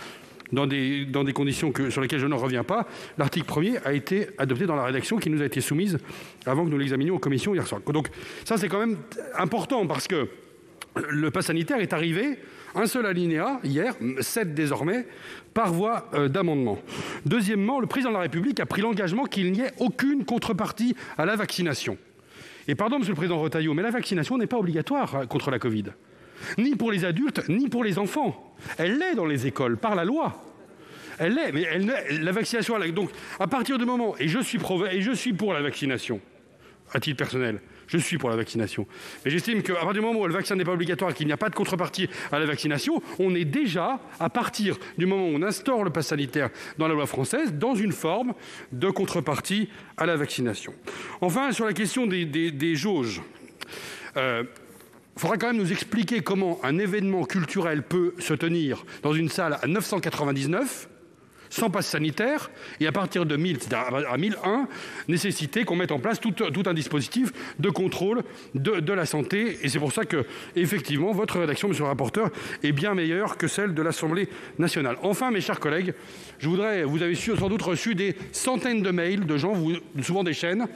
dans des conditions sur lesquelles je ne reviens pas, l'article 1er a été adopté dans la rédaction qui nous a été soumise avant que nous l'examinions en commission hier soir. Donc ça, c'est quand même important parce que le pass sanitaire est arrivé, un seul alinéa, hier, 7 désormais, par voie d'amendement. Deuxièmement, le président de la République a pris l'engagement qu'il n'y ait aucune contrepartie à la vaccination. Et pardon, Monsieur le Président Retailleau, mais la vaccination n'est pas obligatoire contre la Covid. Ni pour les adultes, ni pour les enfants. Elle l'est dans les écoles, par la loi. Elle l'est, mais la vaccination... Donc, à partir du moment... Et je suis pour la vaccination, à titre personnel. Je suis pour la vaccination. Mais j'estime qu'à partir du moment où le vaccin n'est pas obligatoire et qu'il n'y a pas de contrepartie à la vaccination, on est déjà, à partir du moment où on instaure le pass sanitaire dans la loi française, dans une forme de contrepartie à la vaccination. Enfin, sur la question des jauges, il faudra quand même nous expliquer comment un événement culturel peut se tenir dans une salle à 999 sans passe sanitaire, et à partir de 1000, c'est-à-dire à 1001, nécessiter qu'on mette en place tout un dispositif de contrôle de la santé. Et c'est pour ça que, effectivement, votre rédaction, monsieur le rapporteur, est bien meilleure que celle de l'Assemblée nationale. Enfin, mes chers collègues, vous avez sans doute reçu des centaines de mails de gens, souvent des chaînes,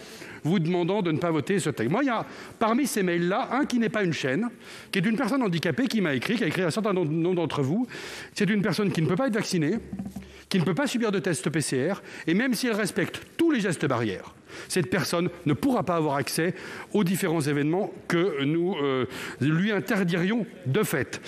vous demandant de ne pas voter ce texte. Moi, il y a parmi ces mails-là un qui n'est pas une chaîne, qui est une personne handicapée qui m'a écrit, qui a écrit un certain nombre d'entre vous. C'est une personne qui ne peut pas être vaccinée, qui ne peut pas subir de test PCR, et même si elle respecte tous les gestes barrières, cette personne ne pourra pas avoir accès aux différents événements que nous lui interdirions de fait.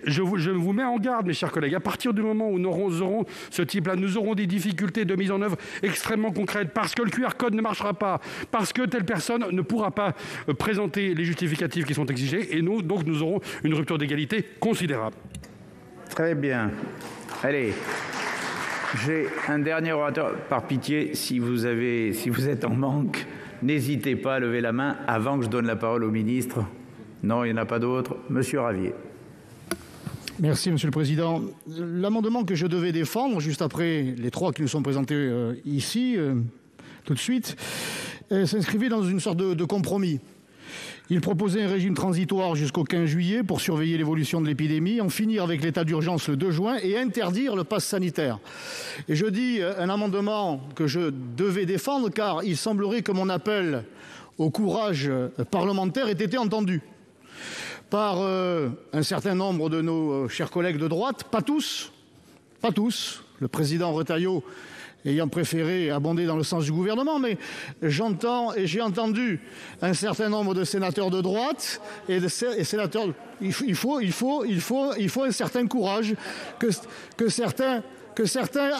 Je vous mets en garde, mes chers collègues, à partir du moment où nous aurons ce type-là, nous aurons des difficultés de mise en œuvre extrêmement concrètes, parce que le QR code ne marchera pas, parce que telle personne ne pourra pas présenter les justificatifs qui sont exigés, et donc nous aurons une rupture d'égalité considérable. Très bien. Allez. J'ai un dernier orateur. Par pitié, si vous êtes en manque, n'hésitez pas à lever la main avant que je donne la parole au ministre. Non, il n'y en a pas d'autres. Monsieur Ravier. Merci, Monsieur le Président. L'amendement que je devais défendre, juste après les trois qui nous sont présentés ici, tout de suite, s'inscrivait dans une sorte de compromis. Il proposait un régime transitoire jusqu'au 15 juillet pour surveiller l'évolution de l'épidémie, en finir avec l'état d'urgence le 2 juin et interdire le pass sanitaire. Et je dis un amendement que je devais défendre car il semblerait que mon appel au courage parlementaire ait été entendu par un certain nombre de nos chers collègues de droite, pas tous, le président Retailleau ayant préféré abonder dans le sens du gouvernement, mais j'entends et j'ai entendu un certain nombre de sénateurs de droite et sénateurs. Il faut un certain courage que certains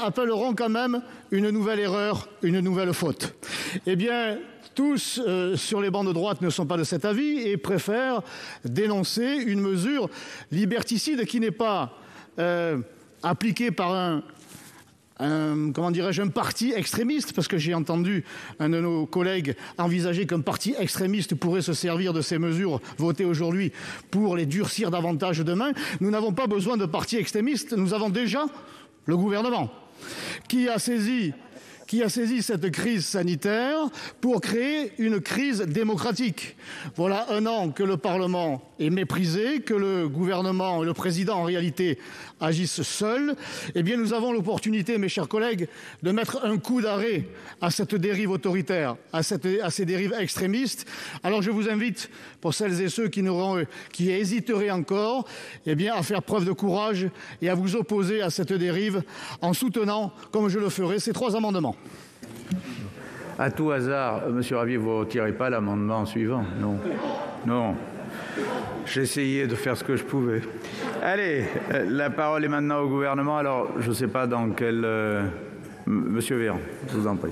appelleront quand même une nouvelle erreur, une nouvelle faute. Eh bien, tous sur les bancs de droite ne sont pas de cet avis et préfèrent dénoncer une mesure liberticide qui n'est pas appliquée par un parti extrémiste, parce que j'ai entendu un de nos collègues envisager qu'un parti extrémiste pourrait se servir de ces mesures votées aujourd'hui pour les durcir davantage demain. Nous n'avons pas besoin de partis extrémistes, nous avons déjà le gouvernement qui a saisi cette crise sanitaire pour créer une crise démocratique. Voilà 1 an que le Parlement est méprisé, que le gouvernement et le président, en réalité, agissent seuls. Eh bien, nous avons l'opportunité, mes chers collègues, de mettre un coup d'arrêt à cette dérive autoritaire, à ces dérives extrémistes. Alors, je vous invite, pour celles et ceux qui hésiteraient encore, eh bien, à faire preuve de courage et à vous opposer à cette dérive en soutenant, comme je le ferai, ces 3 amendements. À tout hasard, Monsieur Ravier, vous ne retirez pas l'amendement suivant? Non. J'essayais de faire ce que je pouvais. Allez, la parole est maintenant au gouvernement. Alors, je ne sais pas dans quel... Monsieur Véran, je vous en prie.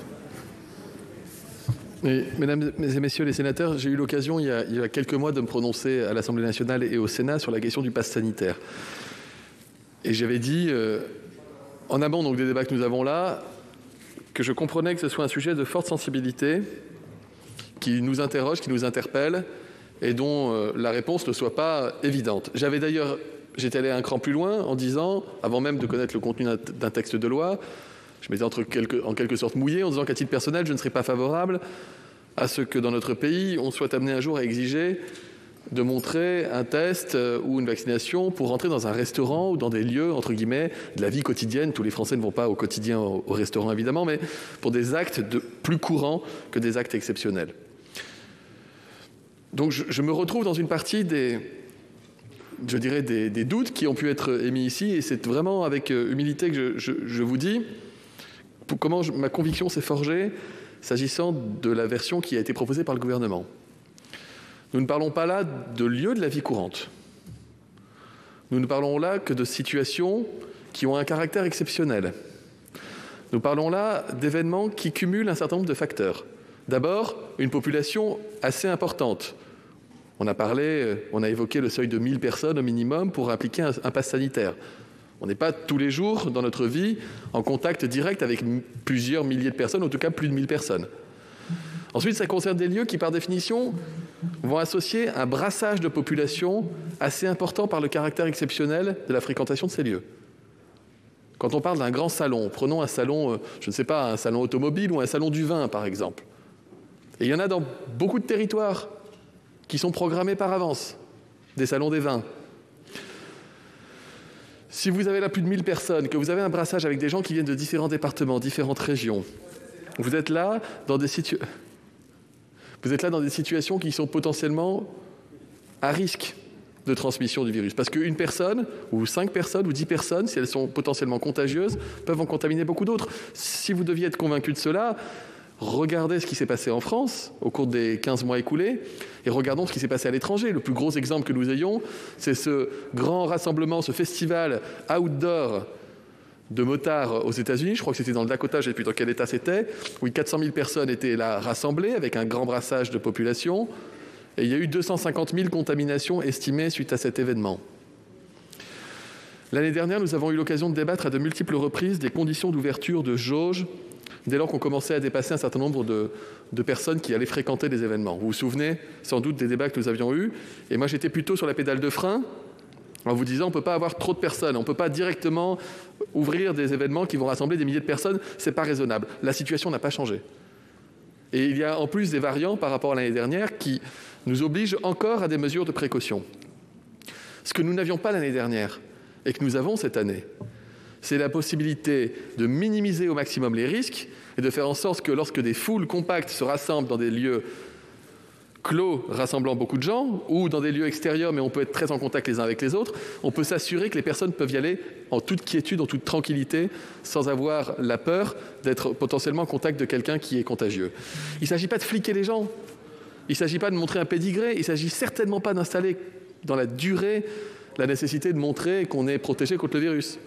Oui, mesdames et messieurs les sénateurs, j'ai eu l'occasion il y a quelques mois de me prononcer à l'Assemblée nationale et au Sénat sur la question du pass sanitaire. Et j'avais dit, en amont donc, des débats que nous avons là, que je comprenais que ce soit un sujet de forte sensibilité, qui nous interroge, qui nous interpelle, et dont la réponse ne soit pas évidente. J'étais allé un cran plus loin en disant, avant même de connaître le contenu d'un texte de loi, je m'étais en quelque sorte mouillé en disant qu'à titre personnel, je ne serais pas favorable à ce que dans notre pays, on soit amené un jour à exiger de montrer un test ou une vaccination pour rentrer dans un restaurant ou dans des lieux, entre guillemets, de la vie quotidienne. Tous les Français ne vont pas au quotidien au restaurant, évidemment, mais pour des actes plus courants que des actes exceptionnels. Donc je me retrouve dans une partie des doutes qui ont pu être émis ici, et c'est vraiment avec humilité que je vous dis, comment ma conviction s'est forgée s'agissant de la version qui a été proposée par le gouvernement. Nous ne parlons pas là de lieux de la vie courante. Nous ne parlons là que de situations qui ont un caractère exceptionnel. Nous parlons là d'événements qui cumulent un certain nombre de facteurs. D'abord, une population assez importante. On a évoqué le seuil de 1000 personnes au minimum pour appliquer un pass sanitaire. On n'est pas tous les jours dans notre vie en contact direct avec plusieurs milliers de personnes, en tout cas plus de 1000 personnes. Ensuite, ça concerne des lieux qui, par définition, vont associer un brassage de population assez important par le caractère exceptionnel de la fréquentation de ces lieux. Quand on parle d'un grand salon, prenons un salon, je ne sais pas, un salon automobile ou un salon du vin, par exemple. Et il y en a dans beaucoup de territoires qui sont programmés par avance, des salons des vins. Si vous avez là plus de 1000 personnes, que vous avez un brassage avec des gens qui viennent de différents départements, différentes régions, vous êtes là dans des situations qui sont potentiellement à risque de transmission du virus. Parce qu'une personne, ou 5 personnes, ou 10 personnes, si elles sont potentiellement contagieuses, peuvent en contaminer beaucoup d'autres. Si vous deviez être convaincu de cela, regardez ce qui s'est passé en France au cours des 15 mois écoulés et regardons ce qui s'est passé à l'étranger. Le plus gros exemple que nous ayons, c'est ce grand rassemblement, ce festival outdoor de motards aux États-Unis. Je crois que c'était dans le Dakota, je ne sais plus dans quel état c'était, où 400 000 personnes étaient là rassemblées avec un grand brassage de population. Et il y a eu 250 000 contaminations estimées suite à cet événement. L'année dernière, nous avons eu l'occasion de débattre à de multiples reprises des conditions d'ouverture de jauge dès lors qu'on commençait à dépasser un certain nombre de personnes qui allaient fréquenter des événements. Vous vous souvenez sans doute des débats que nous avions eus. Et moi, j'étais plutôt sur la pédale de frein en vous disant on ne peut pas avoir trop de personnes, on ne peut pas directement ouvrir des événements qui vont rassembler des milliers de personnes, ce n'est pas raisonnable. La situation n'a pas changé. Et il y a en plus des variants par rapport à l'année dernière qui nous obligent encore à des mesures de précaution. Ce que nous n'avions pas l'année dernière et que nous avons cette année, c'est la possibilité de minimiser au maximum les risques et de faire en sorte que lorsque des foules compactes se rassemblent dans des lieux clos rassemblant beaucoup de gens ou dans des lieux extérieurs mais on peut être très en contact les uns avec les autres, on peut s'assurer que les personnes peuvent y aller en toute quiétude, en toute tranquillité, sans avoir la peur d'être potentiellement en contact de quelqu'un qui est contagieux. Il ne s'agit pas de fliquer les gens, il ne s'agit pas de montrer un pédigré, il ne s'agit certainement pas d'installer dans la durée la nécessité de montrer qu'on est protégé contre le virus.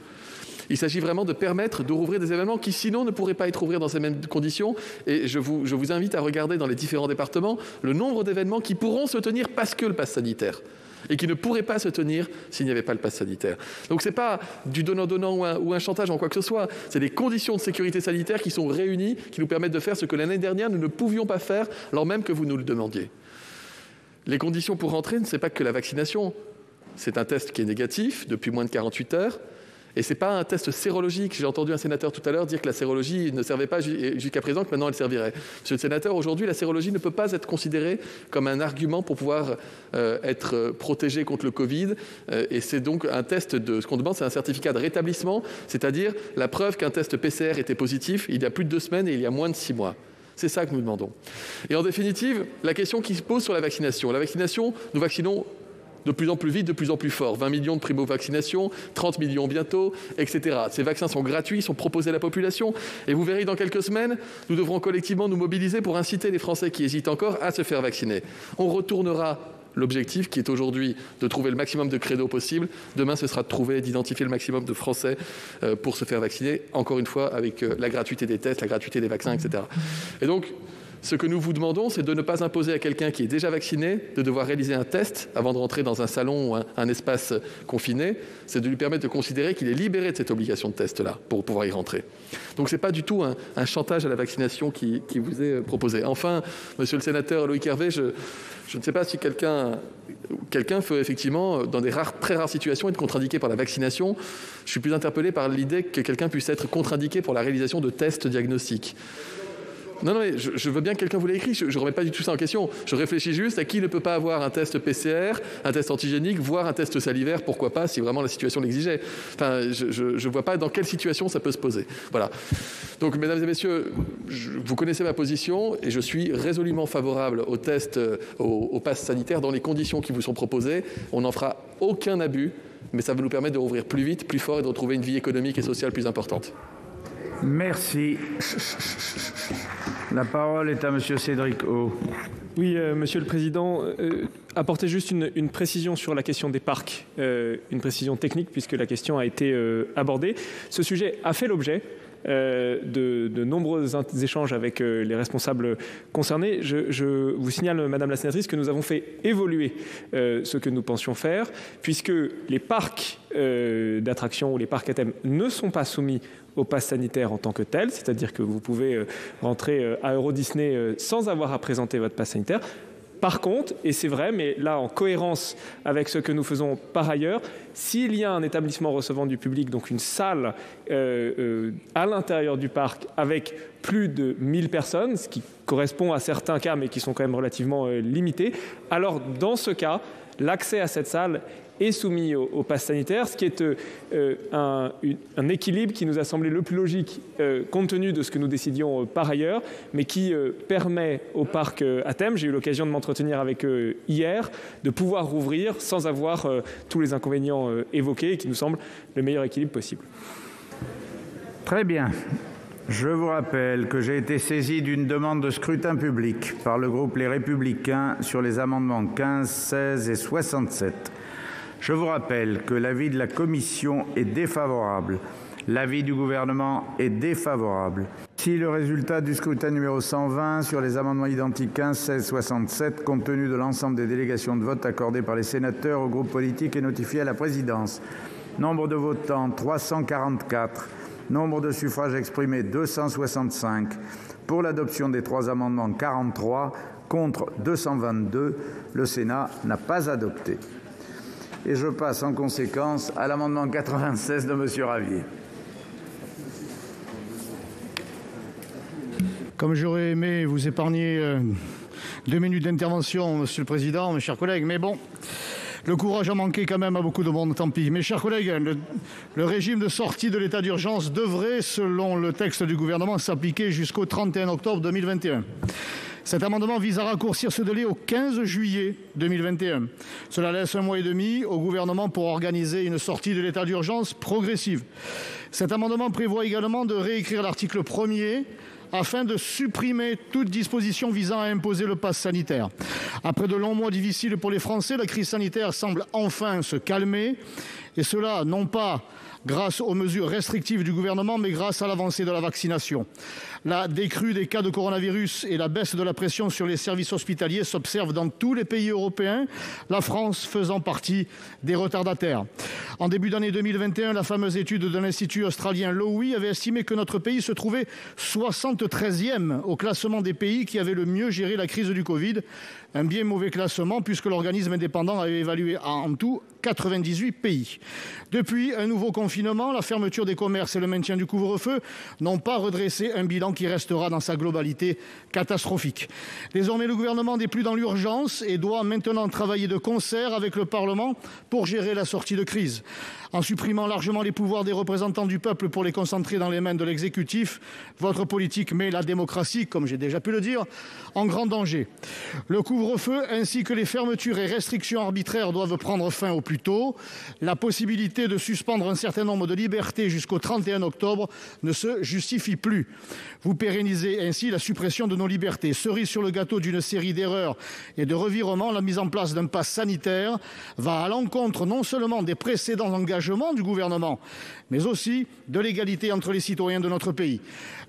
Il s'agit vraiment de permettre de rouvrir des événements qui, sinon, ne pourraient pas être ouverts dans ces mêmes conditions. Et je vous invite à regarder dans les différents départements le nombre d'événements qui pourront se tenir parce que le pass sanitaire et qui ne pourraient pas se tenir s'il n'y avait pas le pass sanitaire. Donc, ce n'est pas du donnant-donnant ou un chantage en quoi que ce soit. C'est des conditions de sécurité sanitaire qui sont réunies, qui nous permettent de faire ce que l'année dernière, nous ne pouvions pas faire, alors même que vous nous le demandiez. Les conditions pour rentrer, ce n'est pas que la vaccination. C'est un test qui est négatif depuis moins de 48 heures. Et ce n'est pas un test sérologique. J'ai entendu un sénateur tout à l'heure dire que la sérologie ne servait pas jusqu'à présent, que maintenant elle servirait. Monsieur le sénateur, aujourd'hui, la sérologie ne peut pas être considérée comme un argument pour pouvoir être protégé contre le Covid. Et c'est donc un test ce qu'on demande, c'est un certificat de rétablissement, c'est-à-dire la preuve qu'un test PCR était positif il y a plus de 2 semaines et il y a moins de 6 mois. C'est ça que nous demandons. Et en définitive, la question qui se pose sur la vaccination. La vaccination, nous vaccinons de plus en plus vite, de plus en plus fort. 20 millions de primo-vaccinations, 30 millions bientôt, etc. Ces vaccins sont gratuits, ils sont proposés à la population. Et vous verrez, dans quelques semaines, nous devrons collectivement nous mobiliser pour inciter les Français qui hésitent encore à se faire vacciner. On retournera l'objectif qui est aujourd'hui de trouver le maximum de créneaux possible. Demain, ce sera de trouver, d'identifier le maximum de Français pour se faire vacciner, encore une fois, avec la gratuité des tests, la gratuité des vaccins, etc. Et donc, ce que nous vous demandons, c'est de ne pas imposer à quelqu'un qui est déjà vacciné de devoir réaliser un test avant de rentrer dans un salon ou un espace confiné. C'est de lui permettre de considérer qu'il est libéré de cette obligation de test-là pour pouvoir y rentrer. Donc ce n'est pas du tout un chantage à la vaccination qui vous est proposé. Enfin, monsieur le sénateur Loïc Hervé, je ne sais pas si quelqu'un peut effectivement, dans des très rares situations, être contre-indiqué par la vaccination. Je suis plus interpellé par l'idée que quelqu'un puisse être contre-indiqué pour la réalisation de tests diagnostiques. Non, mais je veux bien que quelqu'un vous l'ait écrit, je ne remets pas du tout ça en question. Je réfléchis juste à qui ne peut pas avoir un test PCR, un test antigénique, voire un test salivaire, pourquoi pas, si vraiment la situation l'exigeait. Enfin, je ne vois pas dans quelle situation ça peut se poser. Voilà. Donc, mesdames et messieurs, vous connaissez ma position et je suis résolument favorable au test, au pass sanitaire dans les conditions qui vous sont proposées. On n'en fera aucun abus, mais ça va nous permettre de rouvrir plus vite, plus fort et de retrouver une vie économique et sociale plus importante. Merci. La parole est à Monsieur Cédric O. Oui, Monsieur le Président, apporter juste une précision sur la question des parcs, une précision technique puisque la question a été abordée. Ce sujet a fait l'objet de nombreux échanges avec les responsables concernés. Je vous signale, Madame la sénatrice, que nous avons fait évoluer ce que nous pensions faire, puisque les parcs d'attractions ou les parcs à thème ne sont pas soumis au pass sanitaire en tant que tel, c'est-à-dire que vous pouvez rentrer à Euro Disney sans avoir à présenter votre pass sanitaire. Par contre, et c'est vrai, mais là en cohérence avec ce que nous faisons par ailleurs, s'il y a un établissement recevant du public, donc une salle à l'intérieur du parc avec plus de 1000 personnes, ce qui correspond à certains cas mais qui sont quand même relativement limités, alors dans ce cas, l'accès à cette salle est soumis au pass sanitaire, ce qui est un équilibre qui nous a semblé le plus logique compte tenu de ce que nous décidions par ailleurs, mais qui permet au parc à thème, j'ai eu l'occasion de m'entretenir avec eux hier, de pouvoir rouvrir sans avoir tous les inconvénients évoqués et qui nous semble le meilleur équilibre possible. Très bien. Je vous rappelle que j'ai été saisi d'une demande de scrutin public par le groupe Les Républicains sur les amendements 15, 16 et 67. Je vous rappelle que l'avis de la commission est défavorable. L'avis du gouvernement est défavorable. Si le résultat du scrutin numéro 120 sur les amendements identiques 15, 16, 67, compte tenu de l'ensemble des délégations de vote accordées par les sénateurs aux groupes politiques est notifié à la présidence. Nombre de votants 344. Nombre de suffrages exprimés 265. Pour l'adoption des trois amendements 43, contre 222. Le Sénat n'a pas adopté. Et je passe en conséquence à l'amendement 96 de Monsieur Ravier. Comme j'aurais aimé vous épargner 2 minutes d'intervention, Monsieur le Président, mes chers collègues, mais bon, le courage a manqué quand même à beaucoup de monde, tant pis. Mes chers collègues, le régime de sortie de l'état d'urgence devrait, selon le texte du gouvernement, s'appliquer jusqu'au 31 octobre 2021. Cet amendement vise à raccourcir ce délai au 15 juillet 2021. Cela laisse 1 mois et demi au gouvernement pour organiser une sortie de l'état d'urgence progressive. Cet amendement prévoit également de réécrire l'article 1er afin de supprimer toute disposition visant à imposer le pass sanitaire. Après de longs mois difficiles pour les Français, la crise sanitaire semble enfin se calmer, et cela non pas grâce aux mesures restrictives du gouvernement, mais grâce à l'avancée de la vaccination. La décrue des cas de coronavirus et la baisse de la pression sur les services hospitaliers s'observent dans tous les pays européens, la France faisant partie des retardataires. En début d'année 2021, la fameuse étude de l'Institut australien Lowy avait estimé que notre pays se trouvait 73e au classement des pays qui avaient le mieux géré la crise du Covid. Un bien mauvais classement puisque l'organisme indépendant avait évalué en tout 98 pays. Depuis, un nouveau confinement, la fermeture des commerces et le maintien du couvre-feu n'ont pas redressé un bilan qui restera dans sa globalité catastrophique. Désormais, le gouvernement n'est plus dans l'urgence et doit maintenant travailler de concert avec le Parlement pour gérer la sortie de crise. En supprimant largement les pouvoirs des représentants du peuple pour les concentrer dans les mains de l'exécutif, votre politique met la démocratie, comme j'ai déjà pu le dire, en grand danger. Le couvre-feu ainsi que les fermetures et restrictions arbitraires doivent prendre fin au plus tôt. La possibilité de suspendre un certain nombre de libertés jusqu'au 31 octobre ne se justifie plus. Vous pérennisez ainsi la suppression de nos libertés. Cerise sur le gâteau d'une série d'erreurs et de revirements, la mise en place d'un pass sanitaire va à l'encontre non seulement des précédents engagements du gouvernement, mais aussi de l'égalité entre les citoyens de notre pays.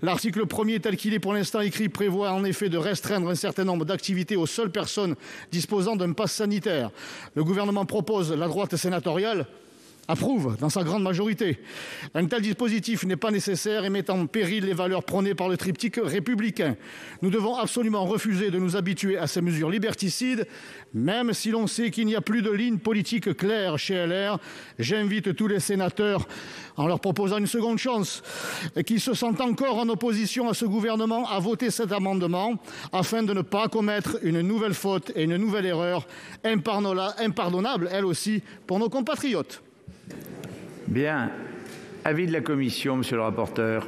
L'article 1er, tel qu'il est pour l'instant écrit, prévoit en effet de restreindre un certain nombre d'activités aux seules personnes disposant d'un pass sanitaire. Le gouvernement propose, la droite sénatoriale approuve dans sa grande majorité. Un tel dispositif n'est pas nécessaire et met en péril les valeurs prônées par le triptyque républicain. Nous devons absolument refuser de nous habituer à ces mesures liberticides, même si l'on sait qu'il n'y a plus de ligne politique claire chez LR. J'invite tous les sénateurs, en leur proposant une seconde chance, qui se sentent encore en opposition à ce gouvernement, à voter cet amendement, afin de ne pas commettre une nouvelle faute et une nouvelle erreur, impardonnable, elle aussi, pour nos compatriotes. Bien. Avis de la commission, monsieur le rapporteur.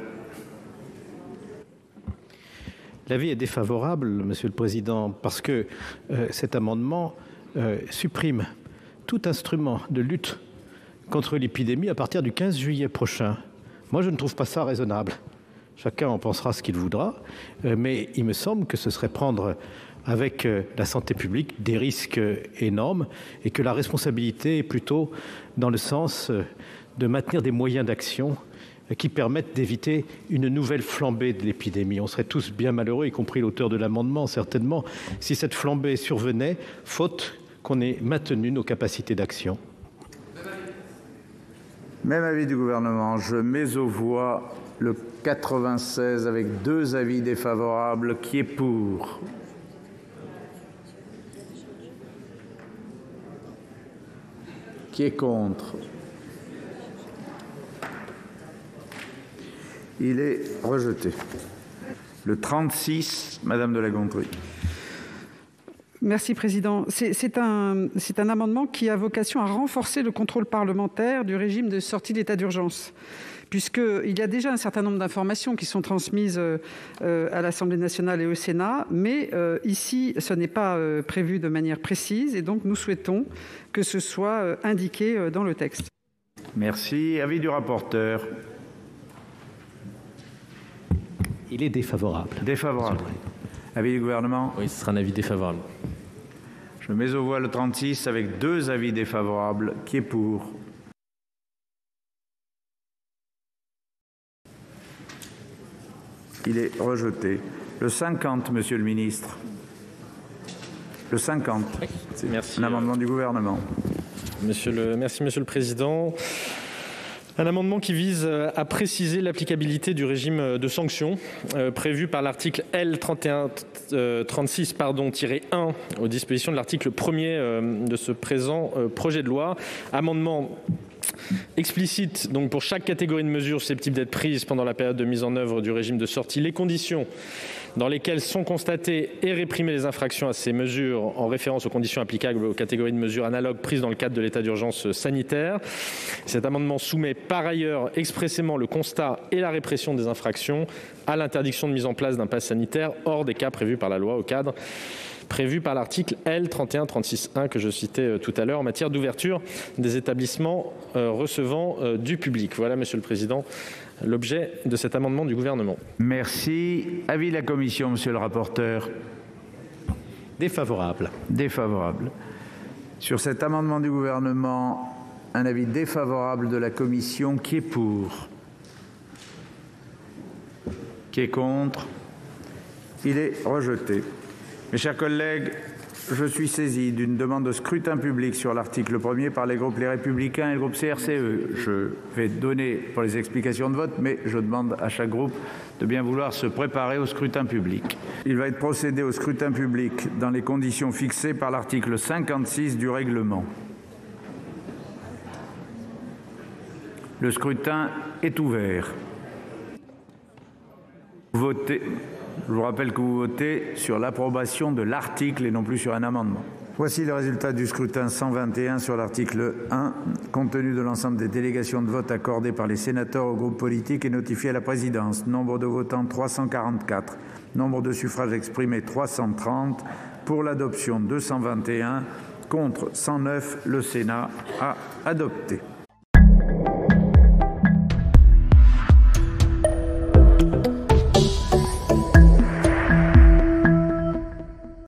L'avis est défavorable, Monsieur le Président, parce que cet amendement supprime tout instrument de lutte contre l'épidémie à partir du 15 juillet prochain. Moi, je ne trouve pas ça raisonnable. Chacun en pensera ce qu'il voudra, mais il me semble que ce serait prendre avec la santé publique des risques énormes et que la responsabilité est plutôt dans le sens de maintenir des moyens d'action qui permettent d'éviter une nouvelle flambée de l'épidémie. On serait tous bien malheureux, y compris l'auteur de l'amendement, certainement, si cette flambée survenait, faute qu'on ait maintenu nos capacités d'action. Même avis du gouvernement. Je mets aux voix le 96 avec 2 avis défavorables. Qui est pour? Qui est contre? Il est rejeté. Le 36, Madame de La Gontrie. Merci, Président. C'est un amendement qui a vocation à renforcer le contrôle parlementaire du régime de sortie de l'état d'urgence, puisqu'il y a déjà un certain nombre d'informations qui sont transmises à l'Assemblée nationale et au Sénat, mais ici, ce n'est pas prévu de manière précise, et donc nous souhaitons que ce soit indiqué dans le texte. Merci. Avis du rapporteur. Il est défavorable. Défavorable. Avis du gouvernement? Oui, ce sera un avis défavorable. Je mets aux voix le 36 avec 2 avis défavorables. Qui est pour? Il est rejeté. Le 50, Monsieur le ministre. Le 50. Oui, merci. Un amendement du gouvernement. Merci, Monsieur le Président. Un amendement qui vise à préciser l'applicabilité du régime de sanctions prévu par l'article L3136-1 aux dispositions de l'article 1er de ce présent projet de loi. Amendement explicite donc pour chaque catégorie de mesures susceptibles d'être prises pendant la période de mise en œuvre du régime de sortie, les conditions dans lesquelles sont constatées et réprimées les infractions à ces mesures en référence aux conditions applicables aux catégories de mesures analogues prises dans le cadre de l'état d'urgence sanitaire. Cet amendement soumet par ailleurs expressément le constat et la répression des infractions à l'interdiction de mise en place d'un pass sanitaire hors des cas prévus par la loi au cadre prévu par l'article L3136-1 que je citais tout à l'heure en matière d'ouverture des établissements recevant du public. Voilà, Monsieur le Président, l'objet de cet amendement du gouvernement. Merci. Avis de la commission, Monsieur le rapporteur. Défavorable. Défavorable. Sur cet amendement du gouvernement, un avis défavorable de la commission. Qui est pour? Qui est contre? Il est rejeté. Mes chers collègues, je suis saisi d'une demande de scrutin public sur l'article 1er par les groupes Les Républicains et le groupe CRCE. Je vais donner pour les explications de vote, mais je demande à chaque groupe de bien vouloir se préparer au scrutin public. Il va être procédé au scrutin public dans les conditions fixées par l'article 56 du règlement. Le scrutin est ouvert. Votez. Je vous rappelle que vous votez sur l'approbation de l'article et non plus sur un amendement. Voici le résultat du scrutin 121 sur l'article 1. Compte tenu de l'ensemble des délégations de vote accordées par les sénateurs aux groupes politiques et notifiées à la présidence, nombre de votants 344, nombre de suffrages exprimés 330, pour l'adoption 221, contre 109, le Sénat a adopté.